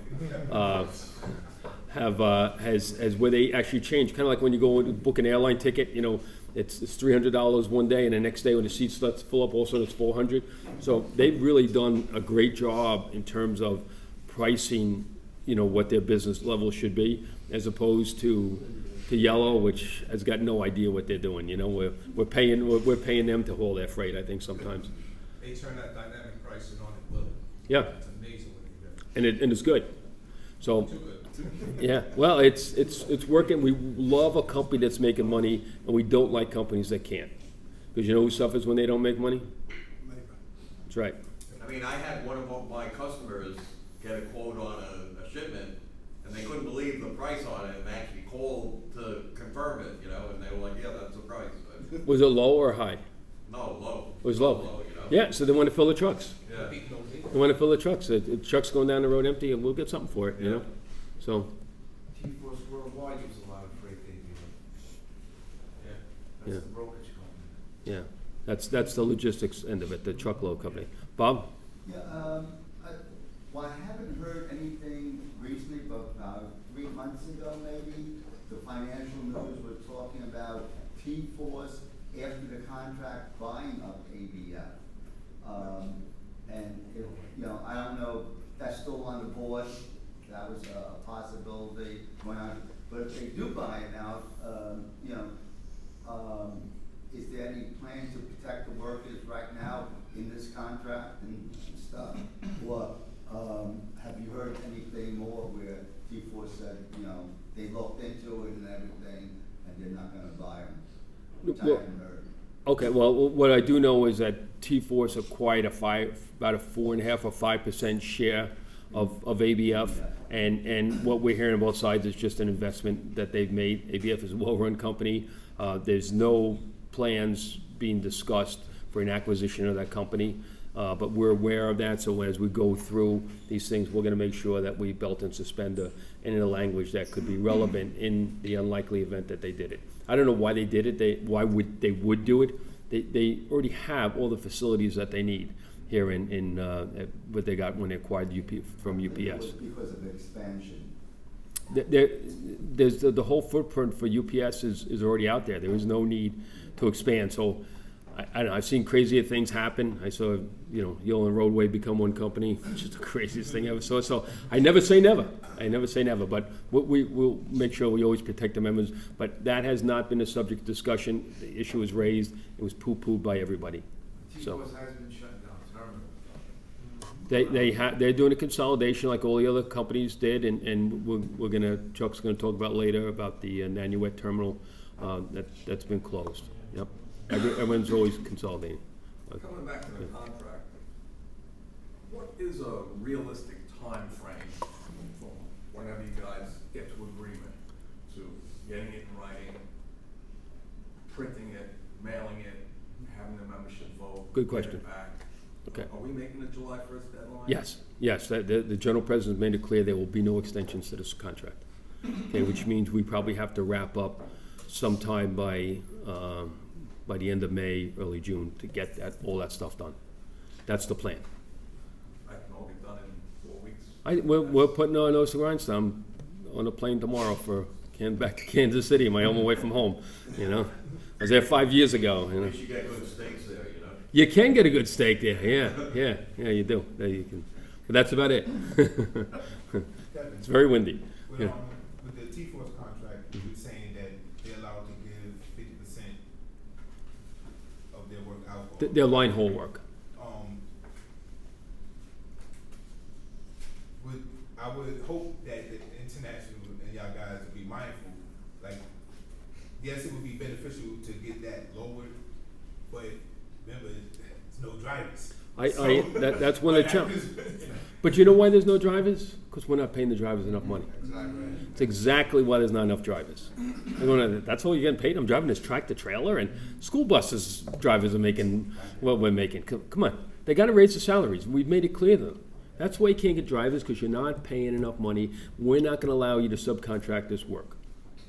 has where they actually change. Kind of like when you go and book an airline ticket, you know, it's $300 one day, and the next day when the seats start to fill up, also it's $400. So they've really done a great job in terms of pricing, you know, what their business level should be, as opposed to Yellow, which has got no idea what they're doing. You know, we're paying them to haul their freight. I think sometimes. They turn that dynamic pricing on at will. Yeah. It's amazing what they do. And it's good. So. Too good. Yeah, well, it's working. We love a company that's making money, and we don't like companies that can't. Because you know who suffers when they don't make money? That's right. I mean, I had one of my customers get a quote on a shipment, and they couldn't believe the price on it, and they actually called to confirm it, you know, and they were like, yeah, that's the price. Was it low or high? No, low. It was low. You know? Yeah, so they want to fill the trucks. Yeah. We want to fill the trucks. The truck's going down the road empty, and we'll get something for it, you know? So, T-Force Worldwide gives a lot of freight they do. Yeah. Yeah. That's the brokerage company. yeah, that's the logistics end of it, the truckload company. Bob? Yeah, well, I haven't heard anything recently, but about 3 months ago maybe, the financial news was talking about T-Force after the contract buying up ABF. And if, you know, I don't know, if that's still on the board, that was a possibility going on. But if they do buy it out, you know, is there any plan to protect the workers right now in this contract and stuff? Or, have you heard anything more where T-Force said, you know, they looked into it and everything, and they're not gonna buy them? Which I haven't heard. Okay, well, what I do know is that T-Force acquired about a 4.5% or 5% share of ABF, and what we're hearing on both sides is just an investment that they've made. ABF is a well-run company. There's no plans being discussed for an acquisition of that company, but we're aware of that, so as we go through these things, we're gonna make sure that we belt and suspend in a language that could be relevant in the unlikely event that they did it. I don't know why they did it. Why would they do it? They already have all the facilities that they need here in what they got when they acquired from UPS. It was because of expansion. There's the whole footprint for UPS is already out there. There is no need to expand. So I don't know, I've seen crazier things happen. I saw, you know, Yale and Roadway become one company, which is the craziest thing I ever saw. So I never say never. But we'll make sure we always protect the members. But that has not been a subject of discussion. The issue was raised. It was poo-pooed by everybody. So T-Force has been shut down, terminal. they're doing a consolidation like all the other companies did, and Chuck's gonna talk about later about the Nanuet terminal that's been closed. Yep. Everyone's always consolidating. Coming back to the contract, what is a realistic time frame from whenever you guys get to agreement to getting it in writing, printing it, mailing it, having the membership vote? Good get question. it back? Okay. Are we making a July 1st deadline? Yes. The general president made it clear there will be no extensions to this contract. Okay, which means we probably have to wrap up sometime by the end of May, early June, to get all that stuff done. That's the plan. That can all get done in 4 weeks? We're putting our nose to grindstone. I'm on a plane tomorrow back to Kansas City, my home away from home, you know? I was there 5 years ago, you At know? least you get good steaks there, you know? You can get a good steak there, yeah, you do. There you can. But that's about it. It's very windy. With, Yeah. with the T-Force contract, you're saying that they're allowed to give 50% of their work out. Their line haul work. I would hope that the international and y'all guys would be mindful. Like, yes, it would be beneficial to get that lowered, but remember, there's no drivers. That's one of the challenges. But you know why there's no drivers? Because we're not paying the drivers enough money. Exactly. It's exactly why there's not enough drivers. That's all you're getting paid. I'm driving this tractor trailer, and school buses drivers are making what we're making. Come on, they got to raise the salaries. We've made it clear to them. That's why you can't get drivers, because you're not paying enough money. We're not going to allow you to subcontract this work.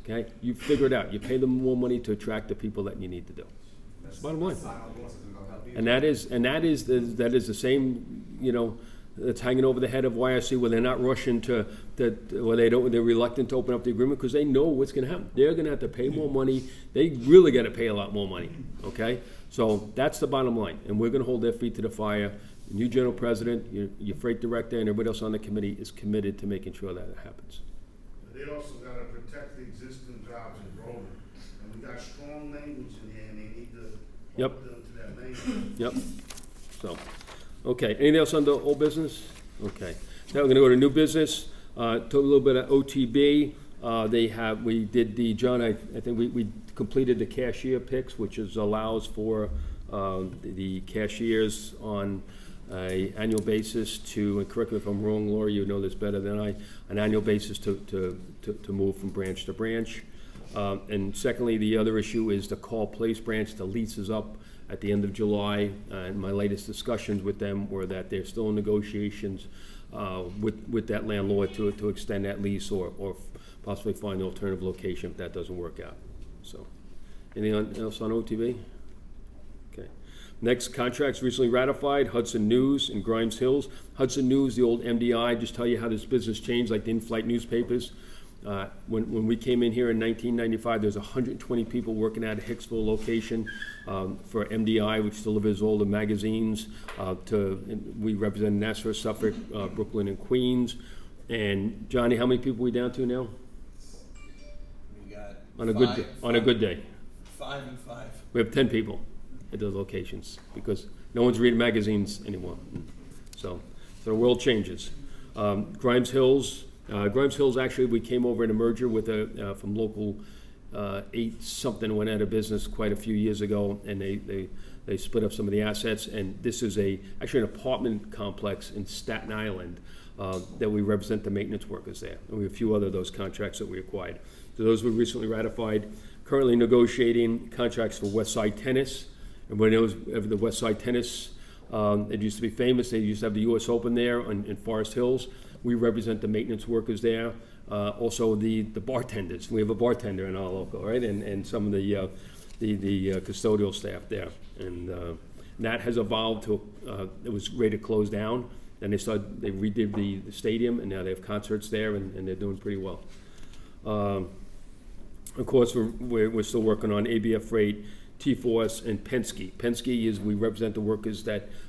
Okay, you figure it out. You pay them more money to attract the people that you need to do. That's the bottom line. And that is the same, you know, that's hanging over the head of YRC, where they're not rushing they're reluctant to open up the agreement because they know what's going to happen. They're going to have to pay more money. They really got to pay a lot more money. Okay, so that's the bottom line, and we're going to hold their feet to the fire. The new general president, your freight director, and everybody else on the committee is committed to making sure that it happens. They also gotta protect the existing jobs in Grover, and we got strong language in here, and they need to Yep. hold them to that language. Yep. So, okay. Anything else on the old business? Okay. Now we're going to go to new business. Talk a little bit of OTB. John, I think we completed the cashier picks, which allows for the cashiers on an annual basis to, and correct me if I'm wrong, Laura, you know this better than I, an annual basis to move from branch to branch. And secondly, the other issue is the Call Place branch. The lease is up at the end of July, and my latest discussions with them were that they're still in negotiations with that landlord to extend that lease or possibly find an alternative location if that doesn't work out. So, anything else on OTV? Okay. Next, contracts recently ratified, Hudson News and Grimes Hills. Hudson News, the old MDI, just tell you how this business changed, like the in-flight newspapers. When we came in here in 1995, there was 120 people working at a Hicksville location for MDI, which delivers all the magazines. We represent Nassau, Suffolk, Brooklyn, and Queens. And Johnny, how many people are we down to now? We got On a good day. 5 and 5. We have 10 people at those locations because no one's reading magazines anymore. So the world changes. Grimes Hills. Grimes Hills, actually, we came over in a merger with from local 8 something went out of business quite a few years ago, and they split up some of the assets. And this is actually an apartment complex in Staten Island that we represent the maintenance workers there. And we have a few other of those contracts that we acquired. So those were recently ratified. Currently negotiating contracts for West Side Tennis. And when it was the West Side Tennis, it used to be famous. They used to have the U.S. Open there in Forest Hills. We represent the maintenance workers there. Also the bartenders. We have a bartender in our local, right? And some of the custodial staff there. And that has evolved to, it was ready to close down. Then they redid the stadium, and now they have concerts there, and they're doing pretty well. Of course, we're still working on ABF Freight, T4S, and Penske. Penske is, we represent the workers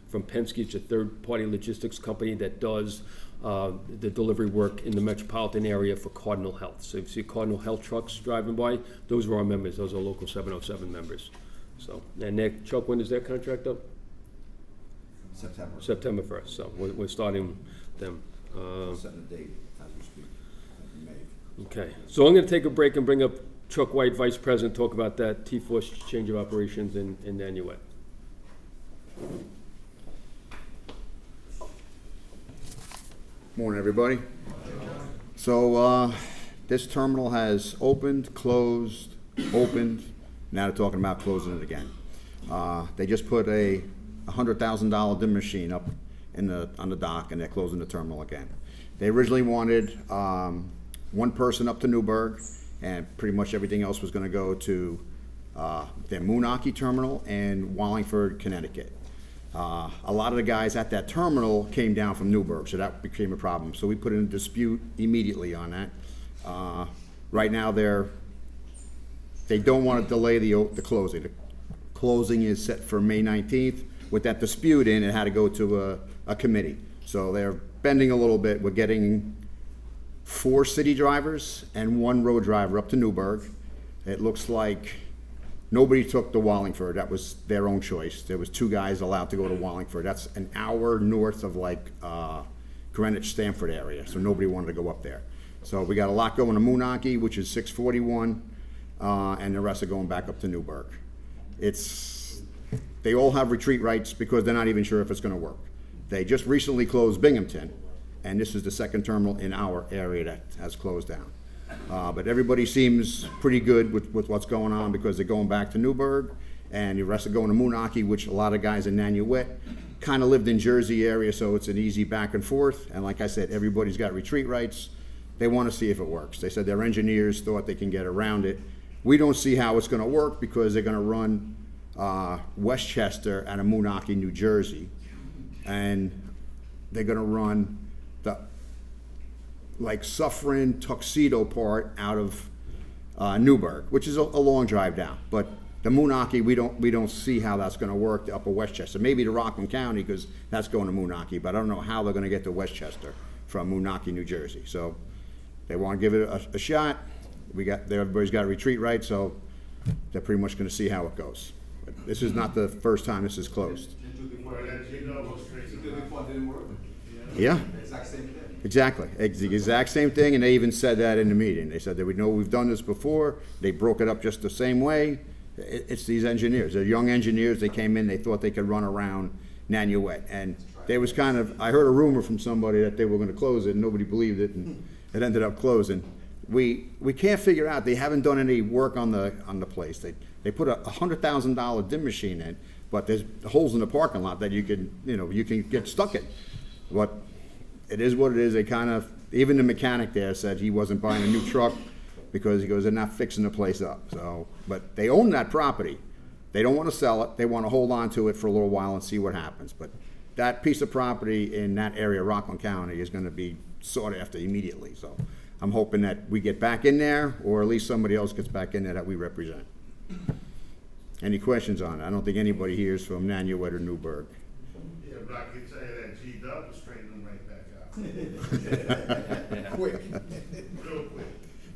from Penske. It's a third-party logistics company that does the delivery work in the metropolitan area for Cardinal Health. So if you see Cardinal Health trucks driving by, those are our members. Those are local 707 members. So, and Chuck, when is their contract up? September 1st. So we're starting them. Setting a date as we speak. In May. Okay. So I'm going to take a break and bring up Chuck White, Vice President, talk about that T4 change of operations in Nanuet. Morning, everybody. So this terminal has opened, closed, opened. Now they're talking about closing it again. They just put a $100,000 dim machine up on the dock, and they're closing the terminal again. They originally wanted one person up to Newburgh, and pretty much everything else was going to go to their Moonachie terminal and Wallingford, Connecticut. A lot of the guys at that terminal came down from Newburgh, so that became a problem. So we put in a dispute immediately on that. Right now, they don't want to delay the closing. The closing is set for May 19th. With that dispute in, it had to go to a committee. So they're bending a little bit. We're getting 4 city drivers and 1 road driver up to Newburgh. It looks like nobody took the Wallingford. That was their own choice. There was 2 guys allowed to go to Wallingford. That's an hour north of Greenwich, Stamford area. So nobody wanted to go up there. So we got a lot going to Moonachie, which is 641, and the rest are going back up to Newburgh. They all have retreat rights because they're not even sure if it's going to work. They just recently closed Binghamton, and this is the second terminal in our area that has closed down. But everybody seems pretty good with what's going on because they're going back to Newburgh, and the rest are going to Moonachie, which a lot of guys in Nanuet kind of lived in Jersey area, so it's an easy back and forth. And like I said, everybody's got retreat rights. They want to see if it works. They said their engineers thought they can get around it. We don't see how it's going to work because they're going to run Westchester out of Moonachie, New Jersey, and they're going to run the Suffering Tuxedo part out of Newburgh, which is a long drive down. But the Moonachie, we don't see how that's going to work to Upper Westchester. Maybe to Rockland County because that's going to Moonachie, but I don't know how they're going to get to Westchester from Moonachie, New Jersey. So they want to give it a shot. Everybody's got a retreat right, so they're pretty much going to see how it goes. But this is not the first time this is closed. Yeah. Exactly. It's the exact same thing, and they even said that in the meeting. They said that we know we've done this before. They broke it up just the same way. It's these engineers. They're young engineers. They came in. They thought they could run around Nanuet, and they was I heard a rumor from somebody that they were going to close it, and nobody believed it, and it ended up closing. we can't figure out, they haven't done any work on the place. They put a $100,000 dim machine in, but there's holes in the parking lot that you can get stuck in. But it is what it is. They kind of, even the mechanic there said he wasn't buying a new truck because he goes, they're not fixing the place up. So, but they own that property. They don't want to sell it. They want to hold on to it for a little while and see what happens. But that piece of property in that area, Rockland County, is going to be sought after immediately. So I'm hoping that we get back in there, or at least somebody else gets back in there that we represent. Any questions on it? I don't think anybody here is from Nanuet or Newburgh. Yeah, but I can tell you that G-Dub will straighten them right back out. Quick, real quick.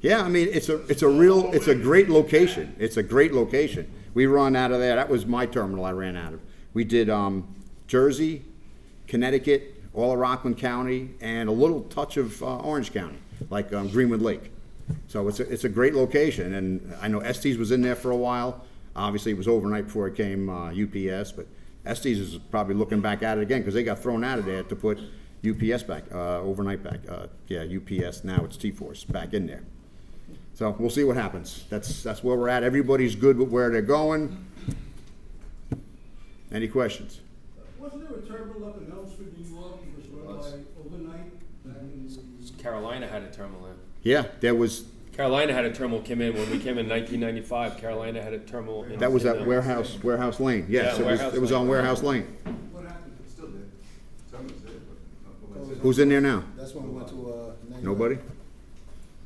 Yeah, I mean, it's a great location. It's a great location. We run out of there. That was my terminal I ran out of. We did Jersey, Connecticut, all of Rockland County, and a little touch of Orange County, like Greenwood Lake. So it's a great location, and I know Estes was in there for a while. Obviously, it was overnight before it came UPS, but Estes is probably looking back at it again because they got thrown out of there to put UPS back, overnight back. UPS, now it's T-Force, back in there. So we'll see what happens. That's where we're at. Everybody's good with where they're going. Any questions? Wasn't there a terminal up in Elmsford, New York, that was run by overnight back in the... Carolina had a terminal in. Yeah, there was. Carolina had a terminal come in when we came in 1995. Carolina had a terminal in. That was at Warehouse Lane. Yes, yeah, it was on Warehouse Lane. What happened? It's still there. Terminal's there, but Who's in there now? That's when we went to, Nobody?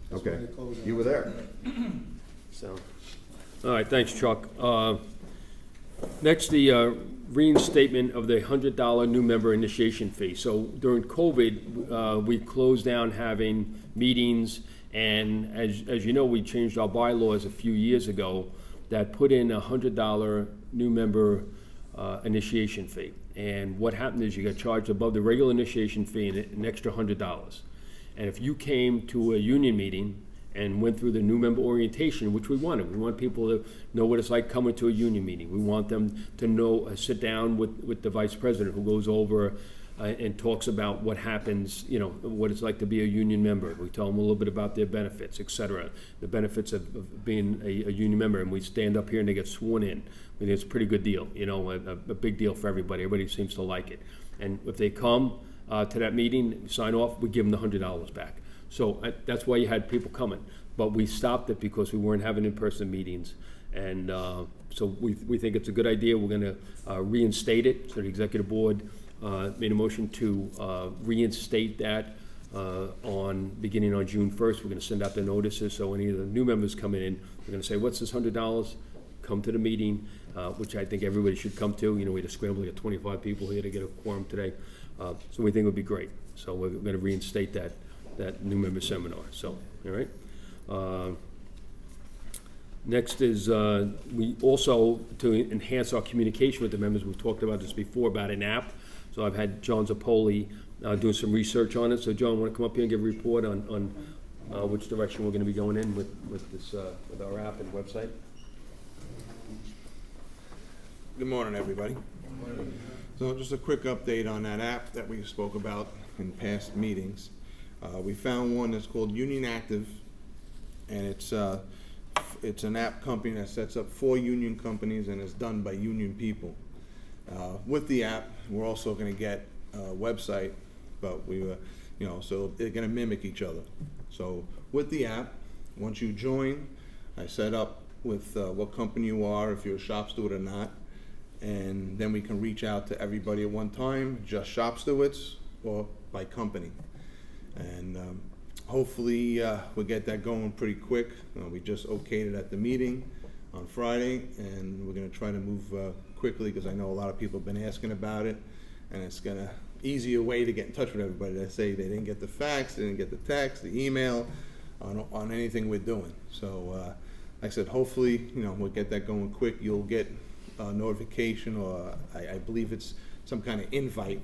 That's Okay. when they closed it. You were there. So, all right, thanks, Chuck. Next, the reinstatement of the $100 new member initiation fee. So during COVID, we closed down having meetings, and as you know, we changed our bylaws a few years ago that put in a $100 new member initiation fee. And what happened is you got charged above the regular initiation fee an extra $100. And if you came to a union meeting and went through the new member orientation, which we wanted. We want people to know what it's like coming to a union meeting. We want them to know, sit down with the vice president who goes over and talks about what happens, what it's like to be a union member. We tell them a little bit about their benefits, et cetera, the benefits of being a union member, and we stand up here and they get sworn in. I mean, it's a pretty good deal, a big deal for everybody. Everybody seems to like it. And if they come to that meeting, sign off, we give them the $100 back. So that's why you had people coming. But we stopped it because we weren't having in-person meetings. And so we think it's a good idea. We're going to reinstate it. So the executive board made a motion to reinstate that beginning on June 1st. We're going to send out the notices. So any of the new members coming in, we're going to say, what's this $100? Come to the meeting, which I think everybody should come to. We had to scramble to get 25 people here to get a quorum today. So we think it would be great. So we're going to reinstate that new member seminar. So, all right. Next is we also, to enhance our communication with the members, we've talked about this before, about an app. So I've had John Zappoli doing some research on it. So John, want to come up here and give a report on which direction we're going to be going in with this with our app and website? Good morning, everybody. Good morning. So just a quick update on that app that we spoke about in past meetings. We found one that's called Union Active, and it's an app company that sets up for union companies and is done by union people. With the app, we're also going to get a website, but so they're going to mimic each other. So with the app, once you join, I set up with what company you are, if you're a shop steward or not, and then we can reach out to everybody at one time, just shop stewards or by company. And hopefully we'll get that going pretty quick. We just okayed it at the meeting on Friday, and we're going to try to move quickly because I know a lot of people have been asking about it, and it's going to easier way to get in touch with everybody. They say they didn't get the fax, they didn't get the text, the email on anything we're doing. So like I said, hopefully we'll get that going quick. You'll get a notification, or I believe it's some kind of invite,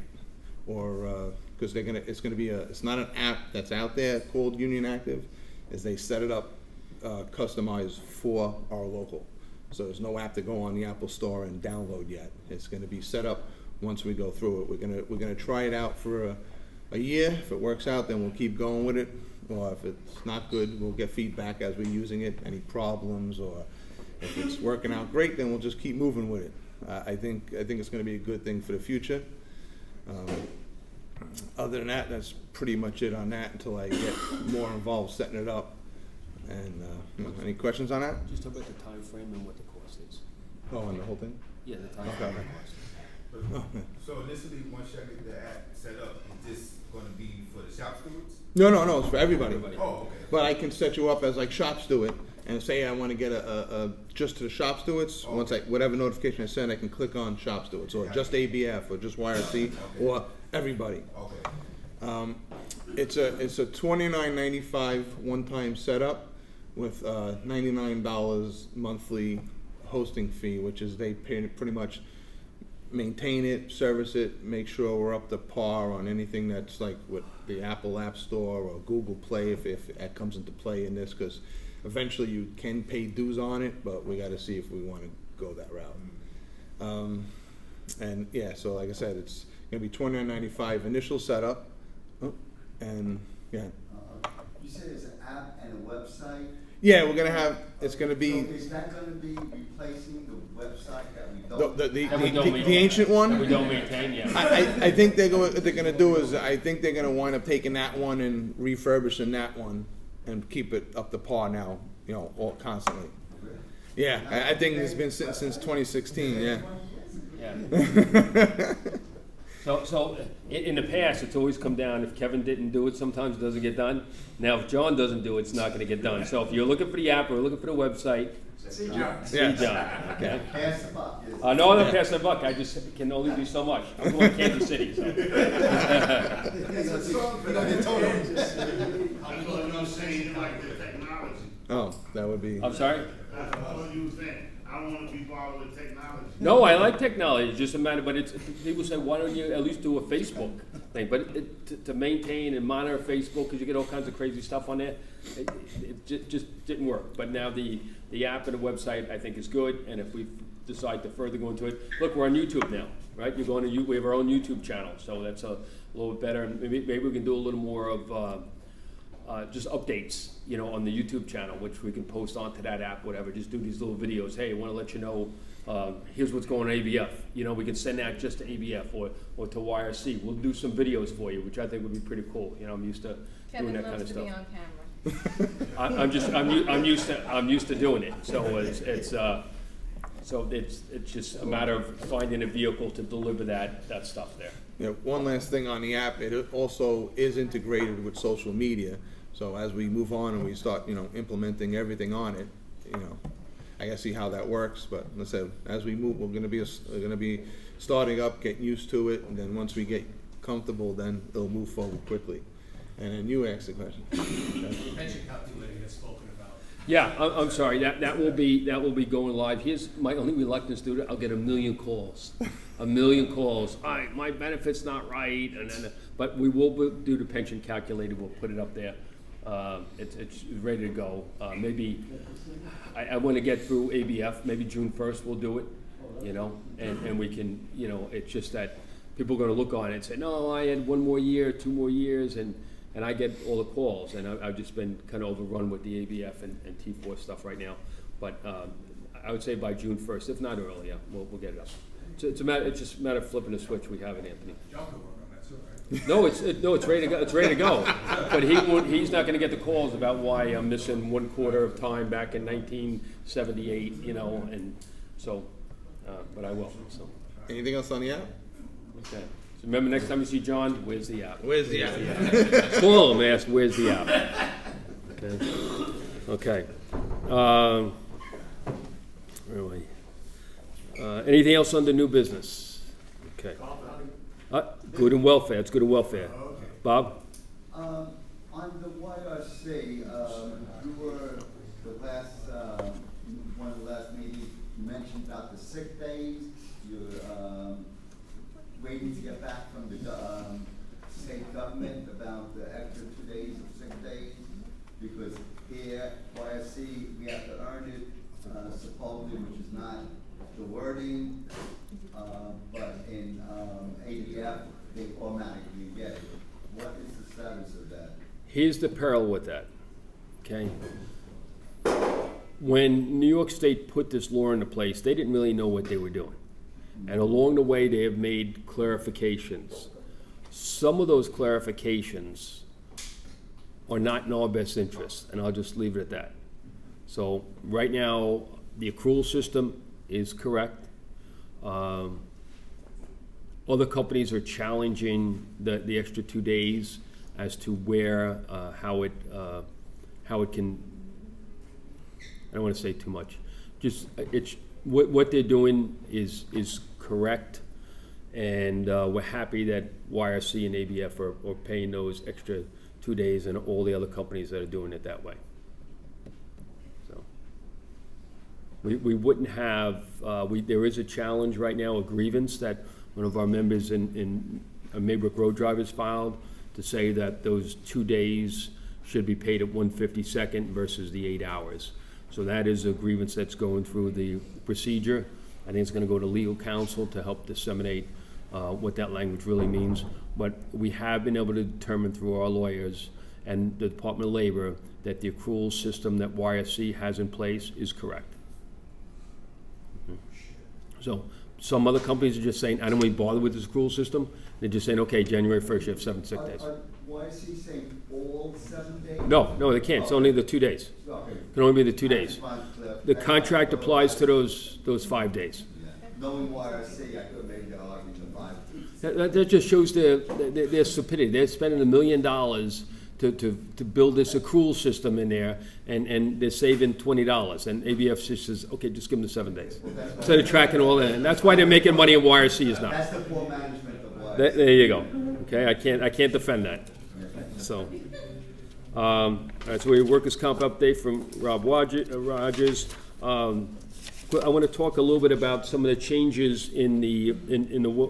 or because it's not an app that's out there called Union Active, is they set it up customized for our local. So there's no app to go on the Apple Store and download yet. It's going to be set up once we go through it. We're going to try it out for a year. If it works out, then we'll keep going with it. Or if it's not good, we'll get feedback as we're using it, any problems, or if it's working out great, then we'll just keep moving with it. I think it's going to be a good thing for the future. Other than that, that's pretty much it on that until I get more involved setting it up. And any questions on that? Just about the time frame and what the cost is. Oh, and the whole thing? Yeah, the time Okay. frame and cost. So initially, once y'all get the app set up, is this gonna be for the shop stewards? No, it's for everybody. Oh, okay. But I can set you up as like shop steward and say I want to get a just to the shop stewards. Once whatever notification I send, I can click on shop stewards or just ABF or just YRC or everybody. Okay. It's a $29.95 one-time setup with $99 monthly hosting fee, which is they pay pretty much maintain it, service it, make sure we're up to par on anything that's like with the Apple App Store or Google Play if that comes into play in this, because eventually you can pay dues on it, but we got to see if we want to go that route. And yeah, so like I said, it's going to be $29.95 initial setup, and yeah. You said it's an app and a website? Yeah, we're gonna have. It's gonna be. So is that gonna be replacing the website that we don't? The ancient one. That we don't maintain, yeah. I think what they're gonna do is I think they're gonna wind up taking that one and refurbishing that one and keep it up to par now. You know, all constantly. Yeah, I think it's been since 2016. Yeah. Yeah. So in the past, it's always come down, if Kevin didn't do it, sometimes it doesn't get done. Now, if John doesn't do it, it's not gonna get done. So if you're looking for the app or looking for the website, see John, okay? Pass the buck. No, I'm not passing the buck, I just can only do so much. I'm going to Kansas City, so. I'm gonna say like the technology. Oh, that would be. I'm sorry? What do you think? I don't wanna be bothered with technology. No, I like technology, it's just a matter, but people say, why don't you at least do a Facebook thing? But to maintain and monitor Facebook, because you get all kinds of crazy stuff on there, it just didn't work. But now the app and the website, I think, is good, and if we decide to further go into it, look, we're on YouTube now, right? You're going to, we have our own YouTube channel, so that's a little bit better. Maybe we can do a little more of just updates, you know, on the YouTube channel, which we can post onto that app, whatever. Just do these little videos. Hey, I want to let you know, here's what's going on ABF. You know, we can send that just to ABF or to YRC. We'll do some videos for you, which I think would be pretty cool. You know, I'm used to doing that kind of stuff. Kevin loves to be on camera. I'm used to doing it. So it's just a matter of finding a vehicle to deliver that stuff there. Yeah, one last thing on the app, it also is integrated with social media. So as we move on and we start, you know, implementing everything on it, you know, I gotta see how that works. But let's say as we move, we're gonna be starting up, getting used to it, and then once we get comfortable, then it'll move forward quickly. And then you ask the question. Pension calculator you had spoken about. Yeah, I'm sorry. That will be going live. Here's my only reluctance to do it. I'll get a million calls. My benefit's not right, and then. But we will do the pension calculator. We'll put it up there. It's ready to go. Maybe I want to get through ABF. Maybe June 1st we'll do it. You know, and we can. You know, it's just that people are going to look on it and say, no, I had 1 more year, 2 more years, and I get all the calls, and I've just been kind of overrun with the ABF and T4 stuff right now. But I would say by June 1st, if not earlier, we'll get it up. It's just a matter of flipping a switch. We have it, Anthony. John can work on that too, right? No, it's ready to go. It's ready to go. But he's not going to get the calls about why I'm missing 1/4 of time back in 1978. You know, and so, but I will. So. Anything else on the app? Okay. So remember, next time you see John, where's the app? Where's the app? Call him, ask, where's the app? Okay. Where are we? Anything else under new business? Okay. Good and welfare. It's good and welfare. Bob? On the YRC, you were the last, one of the last meetings, you mentioned about the sick days. You're waiting to get back from the state government about the extra 2 days of sick days, because here, YRC, we have to earn it, supposedly, which is not the wording, but in ADF, they automatically get it. What is the status of that? Here's the peril with that, okay? When New York State put this law into place, they didn't really know what they were doing. And along the way, they have made clarifications. Some of those clarifications are not in our best interest, and I'll just leave it at that. So right now, the accrual system is correct. Other companies are challenging the extra 2 days as to where, how it can, I don't want to say too much. Just, it's, what they're doing is correct, and we're happy that YRC and ABF are paying those extra 2 days, and all the other companies that are doing it that way. So we wouldn't have, there is a challenge right now, a grievance that one of our members in Maybrook Road Drivers filed to say that those 2 days should be paid at 1/52 versus the 8 hours. So that is a grievance that's going through the procedure. I think it's going to go to legal counsel to help disseminate what that language really means. But we have been able to determine through our lawyers and the Department of Labor that the accrual system that YSC has in place is correct. So some other companies are just saying, I don't really bother with this accrual system. They're just saying, okay, January 1st, you have 7 sick days. Why is he saying all 7 days? No, they can't. It's only the 2 days. Okay. It can only be the 2 days. The contract applies to those 5 days. Knowing YRC, I could have made the argument of 5 days. That just shows their stupidity. They're spending $1 million to build this accrual system in there, and they're saving $20. And ABF just says, okay, just give them the 7 days. Instead of tracking all that. And that's why they're making money, and YRC is not. That's the poor management of YRC. There you go. Okay, I can't defend that. So, all right, so we have workers' comp update from Rob Rogers. I want to talk a little bit about some of the changes in the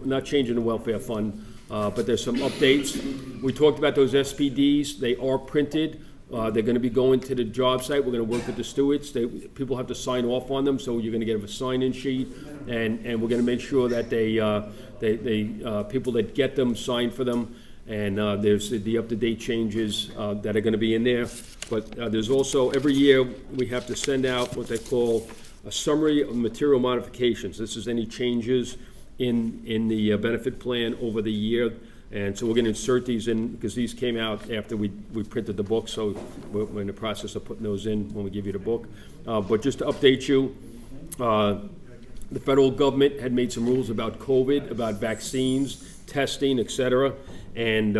not changing the welfare fund, but there's some updates. We talked about those SPDs. They are printed. They're going to be going to the job site. We're going to work with the stewards. People have to sign off on them, so you're going to get a sign-in sheet, and we're going to make sure that people that get them sign for them. And there's the up-to-date changes that are going to be in there. But there's also, every year, we have to send out what they call a summary of material modifications. This is any changes in the benefit plan over the year. And so we're going to insert these in, because these came out after we printed the book, so we're in the process of putting those in when we give you the book. But just to update you, the federal government had made some rules about COVID, about vaccines, testing, et cetera. And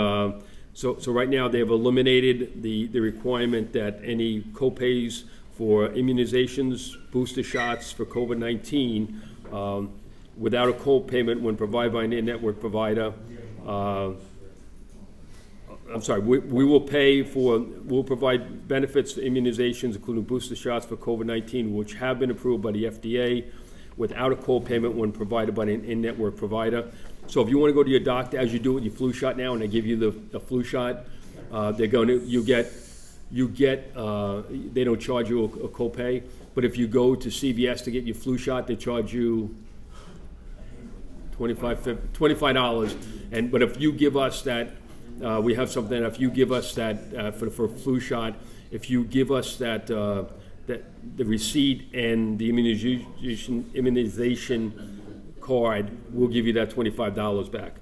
so right now they've eliminated the requirement that any copays for immunizations, booster shots for COVID-19 without a co-payment when provided by an in-network provider. I'm sorry, we'll provide benefits to immunizations, including booster shots for COVID-19, which have been approved by the FDA without a co-payment when provided by an in-network provider. So if you want to go to your doctor, as you do with your flu shot now, and they give you the flu shot, they don't charge you a copay. But if you go to CVS to get your flu shot, they charge you $25. But if you give us that, we have something. If you give us that for a flu shot, if you give us that the receipt and the immunization card, we'll give you that $25 back.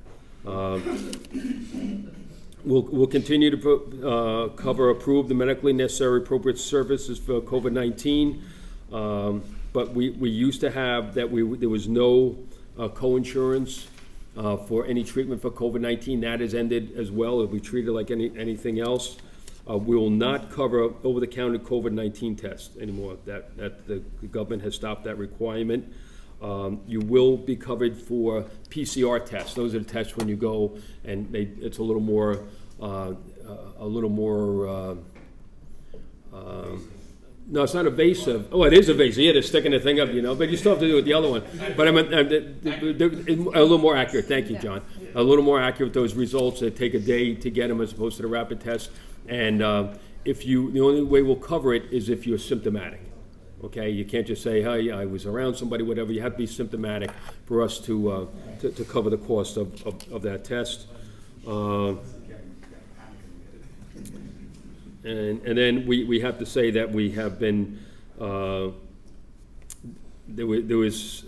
We'll continue to approve the medically necessary appropriate services for COVID-19, but we used to have that there was no co-insurance for any treatment for COVID-19. That has ended as well. It'll be treated like anything else. We will not cover over-the-counter COVID-19 tests anymore. That the government has stopped that requirement. You will be covered for PCR tests. Those are the tests when you go, and it's a little more. No, it's not evasive. Oh, it is evasive. Yeah, they're sticking the thing up, but you still have to do it with the other one. But I mean, a little more accurate. Thank you, John. A little more accurate with those results. That take a day to get them as opposed to the rapid test. And the only way we'll cover it is if you're symptomatic. Okay, you can't just say, hey, I was around somebody, whatever. You have to be symptomatic for us to cover the cost of that test. And then we have to say that we have been, there was,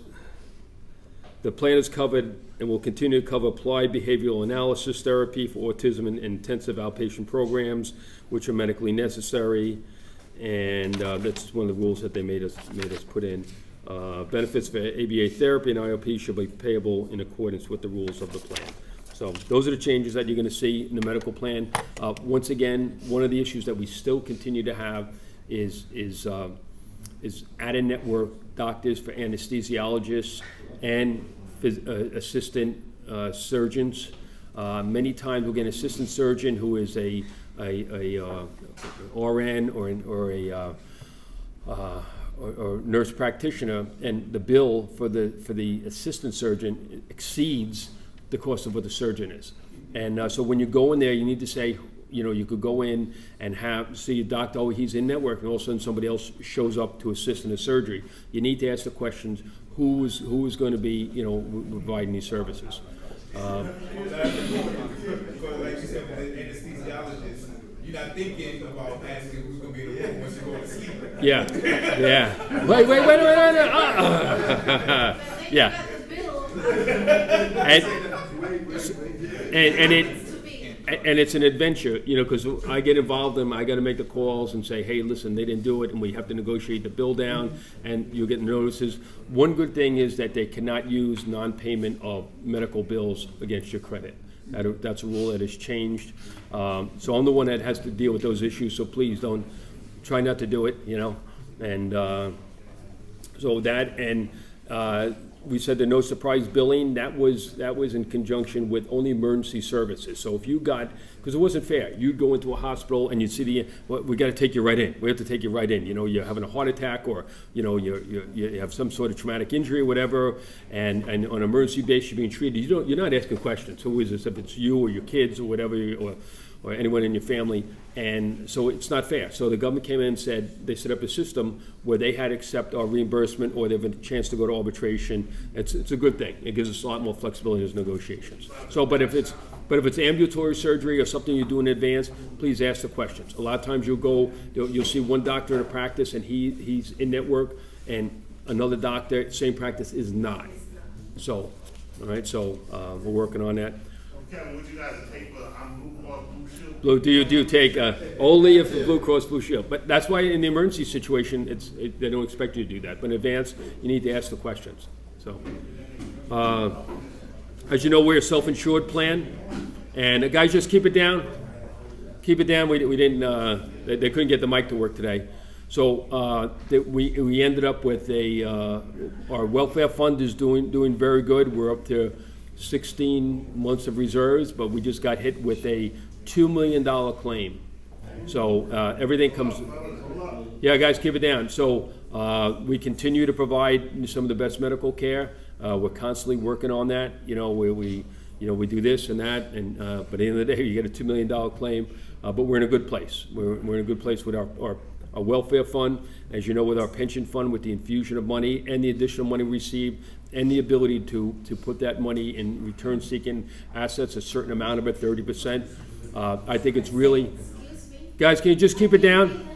the plan is covered and will continue to cover applied behavioral analysis therapy for autism and intensive outpatient programs, which are medically necessary. And that's one of the rules that they made us put in. Benefits for ABA therapy and IOP should be payable in accordance with the rules of the plan. So those are the changes that you're going to see in the medical plan. Once again, one of the issues that we still continue to have is out-of-network doctors for anesthesiologists and assistant surgeons. Many times we'll get an assistant surgeon who is a RN or nurse practitioner, and the bill for the assistant surgeon exceeds the cost of what the surgeon is. And so when you go in there, you need to say, you could go in and see a doctor, oh, he's in network, and all of a sudden somebody else shows up to assist in the surgery. You need to ask the questions, who is going to be, providing these services. Because like you said, with the anesthesiologist, you're not thinking about asking who's going to be in the room once you go to sleep. Yeah. Wait. Yeah. And it's an adventure, because I get involved in them. I got to make the calls and say, hey, listen, they didn't do it, and we have to negotiate the bill down, and you get notices. One good thing is that they cannot use non-payment of medical bills against your credit. That's a rule that has changed. So I'm the one that has to deal with those issues, so please try not to do it, And so that, and we said the no surprise billing, that was in conjunction with only emergency services. So if you got, because it wasn't fair, you'd go into a hospital and you'd see we got to take you right in. We have to take you right in. You're having a heart attack, or you have some sort of traumatic injury or whatever, and on an emergency base you're being treated. You're not asking questions. Who is this? If it's you or your kids or whatever, or anyone in your family, and so it's not fair. So the government came in and said, they set up a system where they had to accept our reimbursement, or they have a chance to go to arbitration. It's a good thing. It gives us a lot more flexibility in those negotiations. So, but if it's ambulatory surgery or something you do in advance, please ask the questions. A lot of times you'll see one doctor in a practice and he's in network, and another doctor, same practice, is not. So, all right, so we're working on that. Kevin, would you guys take Blue Cross Blue Shield? Do you take only if the Blue Cross Blue Shield? But that's why in the emergency situation, they don't expect you to do that. But in advance, you need to ask the questions. So, as you know, we're a self-insured plan, and guys, just keep it down. Keep it down. We didn't. They couldn't get the mic to work today. So we ended up with our welfare fund is doing very good. We're up to 16 months of reserves, but we just got hit with a $2 million claim. So everything comes. Yeah, guys, keep it down. So we continue to provide some of the best medical care. We're constantly working on that. We do this and that, and but at the end of the day, you get a $2 million claim. But we're in a good place. We're in a good place with our welfare fund, as you know, with our pension fund, with the infusion of money and the additional money received, and the ability to put that money in return-seeking assets, a certain amount of it, 30%. I think it's really, guys, can you just keep it down?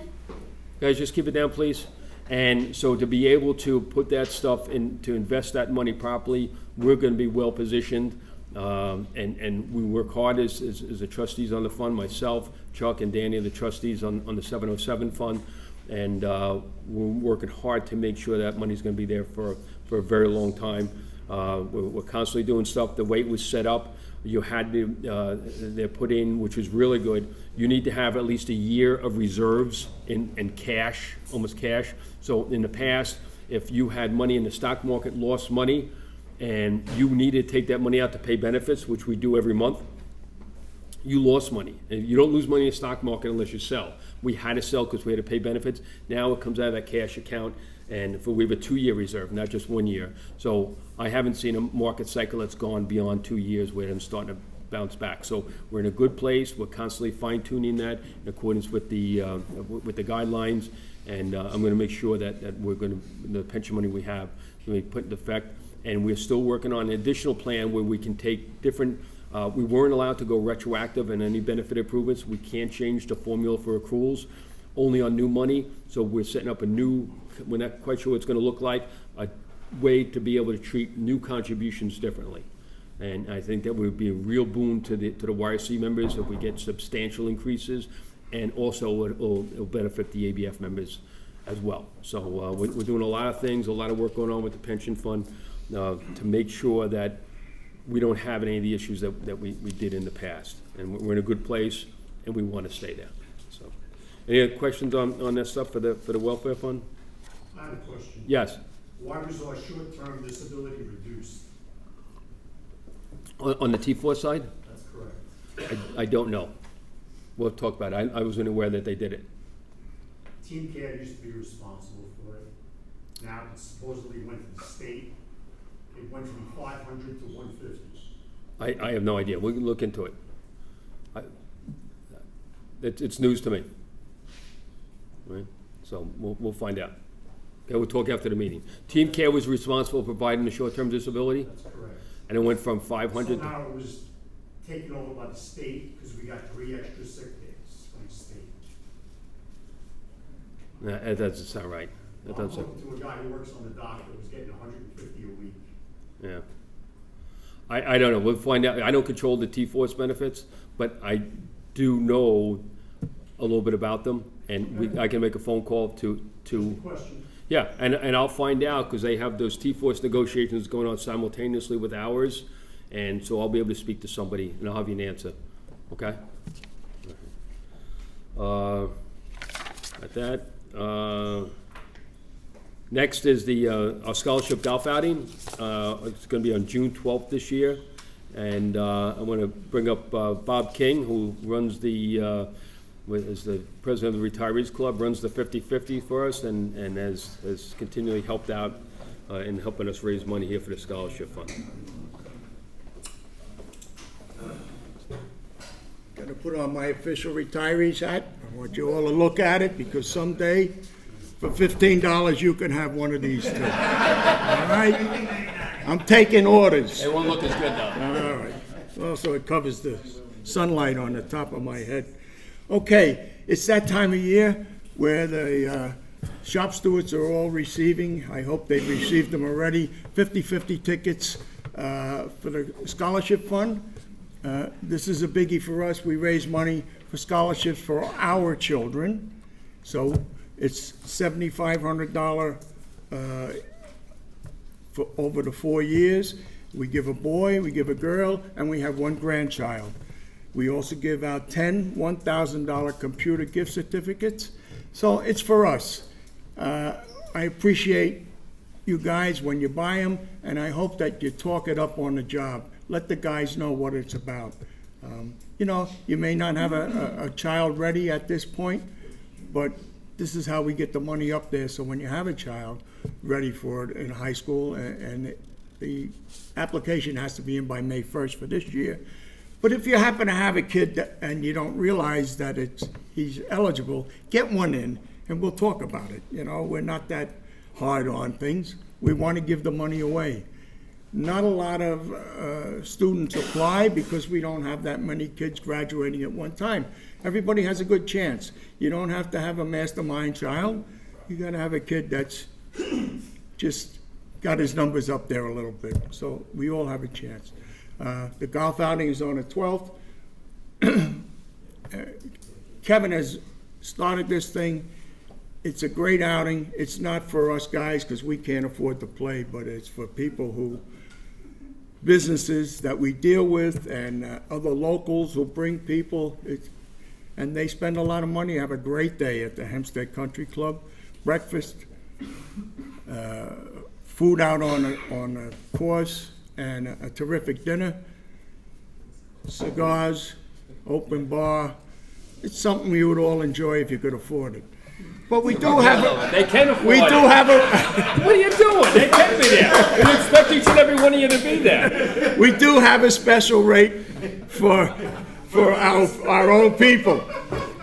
Guys, just keep it down, please. And so to be able to put that stuff in, to invest that money properly, we're going to be well positioned. And we work hard as the trustees on the fund, myself, Chuck, and Danny are the trustees on the 707 fund. And we're working hard to make sure that money's going to be there for a very long time. We're constantly doing stuff. The way it was set up, you had to, they're put in, which was really good. You need to have at least a year of reserves in cash, almost cash. So in the past, if you had money in the stock market, lost money, and you needed to take that money out to pay benefits, which we do every month, you lost money. And you don't lose money in the stock market unless you sell. We had to sell because we had to pay benefits. Now it comes out of that cash account, and we have a 2-year reserve, not just 1 year. So I haven't seen a market cycle that's gone beyond 2 years where I'm starting to bounce back. So we're in a good place. We're constantly fine-tuning that in accordance with the guidelines, and I'm going to make sure that we're going to, the pension money we have, going to be put into effect. And we're still working on an additional plan where we can take different We weren't allowed to go retroactive in any benefit improvements. We can't change the formula for accruals, only on new money. So we're setting up a new, we're not quite sure what it's gonna look like, a way to be able to treat new contributions differently. And I think that would be a real boon to the YRC members if we get substantial increases, and also it'll benefit the ABF members as well. So we're doing a lot of things, a lot of work going on with the pension fund to make sure that we don't have any of the issues that we did in the past. And we're in a good place, and we want to stay there. So, any other questions on that stuff for the welfare fund? I have a question. Yes. Why was our short-term disability reduced? On the T4 side? That's correct. I don't know. We'll talk about it. I wasn't aware that they did it. Team Care used to be responsible for it. Now it supposedly went to the state. It went from 500 to 150. I have no idea. We can look into it. It's news to me. Right? So we'll find out. Okay, we'll talk after the meeting. Team Care was responsible for providing the short-term disability? That's correct. And it went from 500 So now it was taken over by the state because we got 3 extra sick days from the state. That doesn't sound right. That I'm doesn't sound, talking to a guy who works on the dock that was getting 150 a week. yeah. I don't know. We'll find out. I don't control the T-Force benefits, but I do know a little bit about them, and I can make a phone call to Question. yeah, and I'll find out, because they have those T-Force negotiations going on simultaneously with ours, and so I'll be able to speak to somebody, and I'll have you an answer, okay? At that, next is our scholarship golf outing. It's gonna be on June 12th this year, and I wanna bring up Bob King, who runs is the president of the Retirees Club, runs the 50-50 for us, and has continually helped out in helping us raise money here for the scholarship fund. Gonna put on my official retirees hat. I want you all to look at it, because someday, for $15, you can have one of these too. All right? I'm taking orders. It won't look as good though. All right. Also, it covers the sunlight on the top of my head. Okay, it's that time of year where the shop stewards are all receiving, I hope they've received them already, 50-50 tickets for the scholarship fund. This is a biggie for us. We raise money for scholarships for our children. So it's $7,500 for over the 4 years. We give a boy, we give a girl, and we have 1 grandchild. We also give out 10 $1,000 computer gift certificates. So it's for us. I appreciate you guys when you buy them, and I hope that you talk it up on the job. Let the guys know what it's about. You know, you may not have a child ready at this point, but this is how we get the money up there. So when you have a child ready for it in high school, and the application has to be in by May 1st for this year. But if you happen to have a kid and you don't realize that he's eligible, get one in, and we'll talk about it. You know, we're not that hard on things. We want to give the money away. Not a lot of students apply because we don't have that many kids graduating at one time. Everybody has a good chance. You don't have to have a mastermind child. You got to have a kid that's just got his numbers up there a little bit. So we all have a chance. The golf outing is on the 12th. Kevin has started this thing. It's a great outing. It's not for us guys because we can't afford to play, but it's for people businesses that we deal with, and other locals who bring people. And they spend a lot of money, have a great day at the Hempstead Country Club. Breakfast, food out on a course, and a terrific dinner, cigars, open bar. It's something you would all enjoy if you could afford it. But we do have They can afford we it. do have a What are you doing? They can be there. We expect each and every one of you to be there. we do have a special rate for our own people.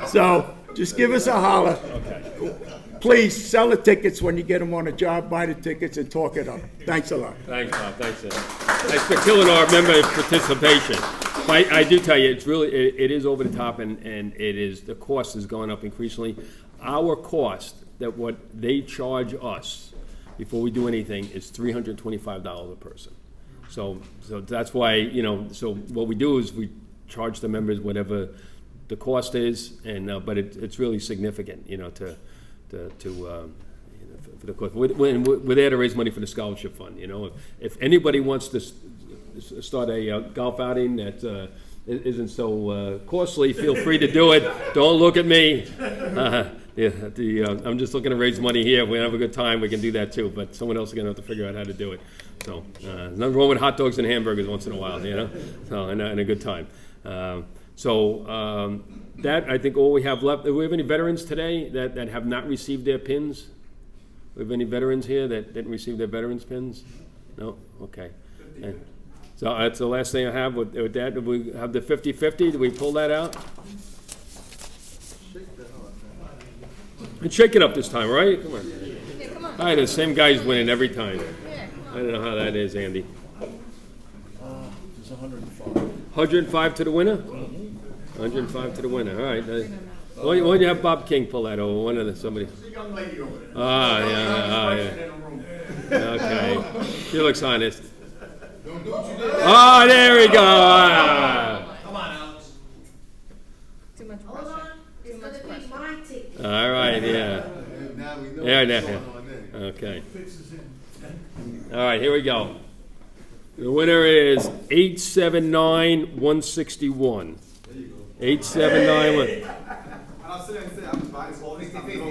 So just give us a holler. Please sell the tickets when you get them on a job. Buy the tickets and talk it up. Thanks a lot. Thanks, Bob. Thanks for killing our member participation. But I do tell you, it's really, it is over the top, and it is, the cost is going up increasingly. Our cost, that what they charge us before we do anything, is $325 a person. So that's why, you know, so what we do is we charge the members whatever the cost is, and, but it's really significant, you know, for the cost. We're there to raise money for the scholarship fund, you know. If anybody wants to start a golf outing that isn't so costly, feel free to do it. Don't look at me. I'm just looking to raise money here. If we have a good time, we can do that too, but someone else is gonna have to figure out how to do it. So, nothing wrong with hot dogs and hamburgers once in a while, you know, so, and a good time. That, I think, all we have left. Do we have any veterans today that have not received their pins? We have any veterans here that didn't receive their veterans pins? No? Okay. And so that's the last thing I have with that. Do we have the 50-50? Did we pull that out? And shake it up this time, right? Come on. Yeah, come on. All right, the same guy's winning every time. Yeah, come on. I don't know how that is, Andy. There's 105. 105 to the winner? 105 to the winner, all right. Why don't you have Bob King pull that over, one of the, somebody? There's a young lady over there. Yeah. Okay, she looks honest. Don't do what you did. Oh, there we go. Ah. Come on, Alex. Too much Hold pressure. on, it's gonna be my ticket. All right, yeah. Now we know Yeah, what's yeah. going on there. Okay. All right, here we go. The winner is 879-161. 879.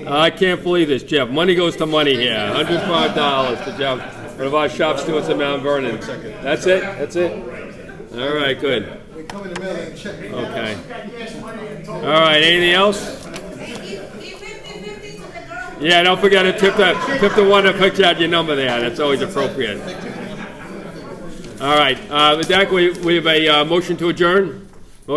I can't believe this, Jeff. Money goes to money here. $105 to Jeff, one of our shop stewards in Mount Vernon. That's it? That's it? All right, good. We come in the mail and check. Okay. All right, anything else? Yeah, don't forget to tip the one that puts out your number there. That's always appropriate. All right, with that, we have a motion to adjourn.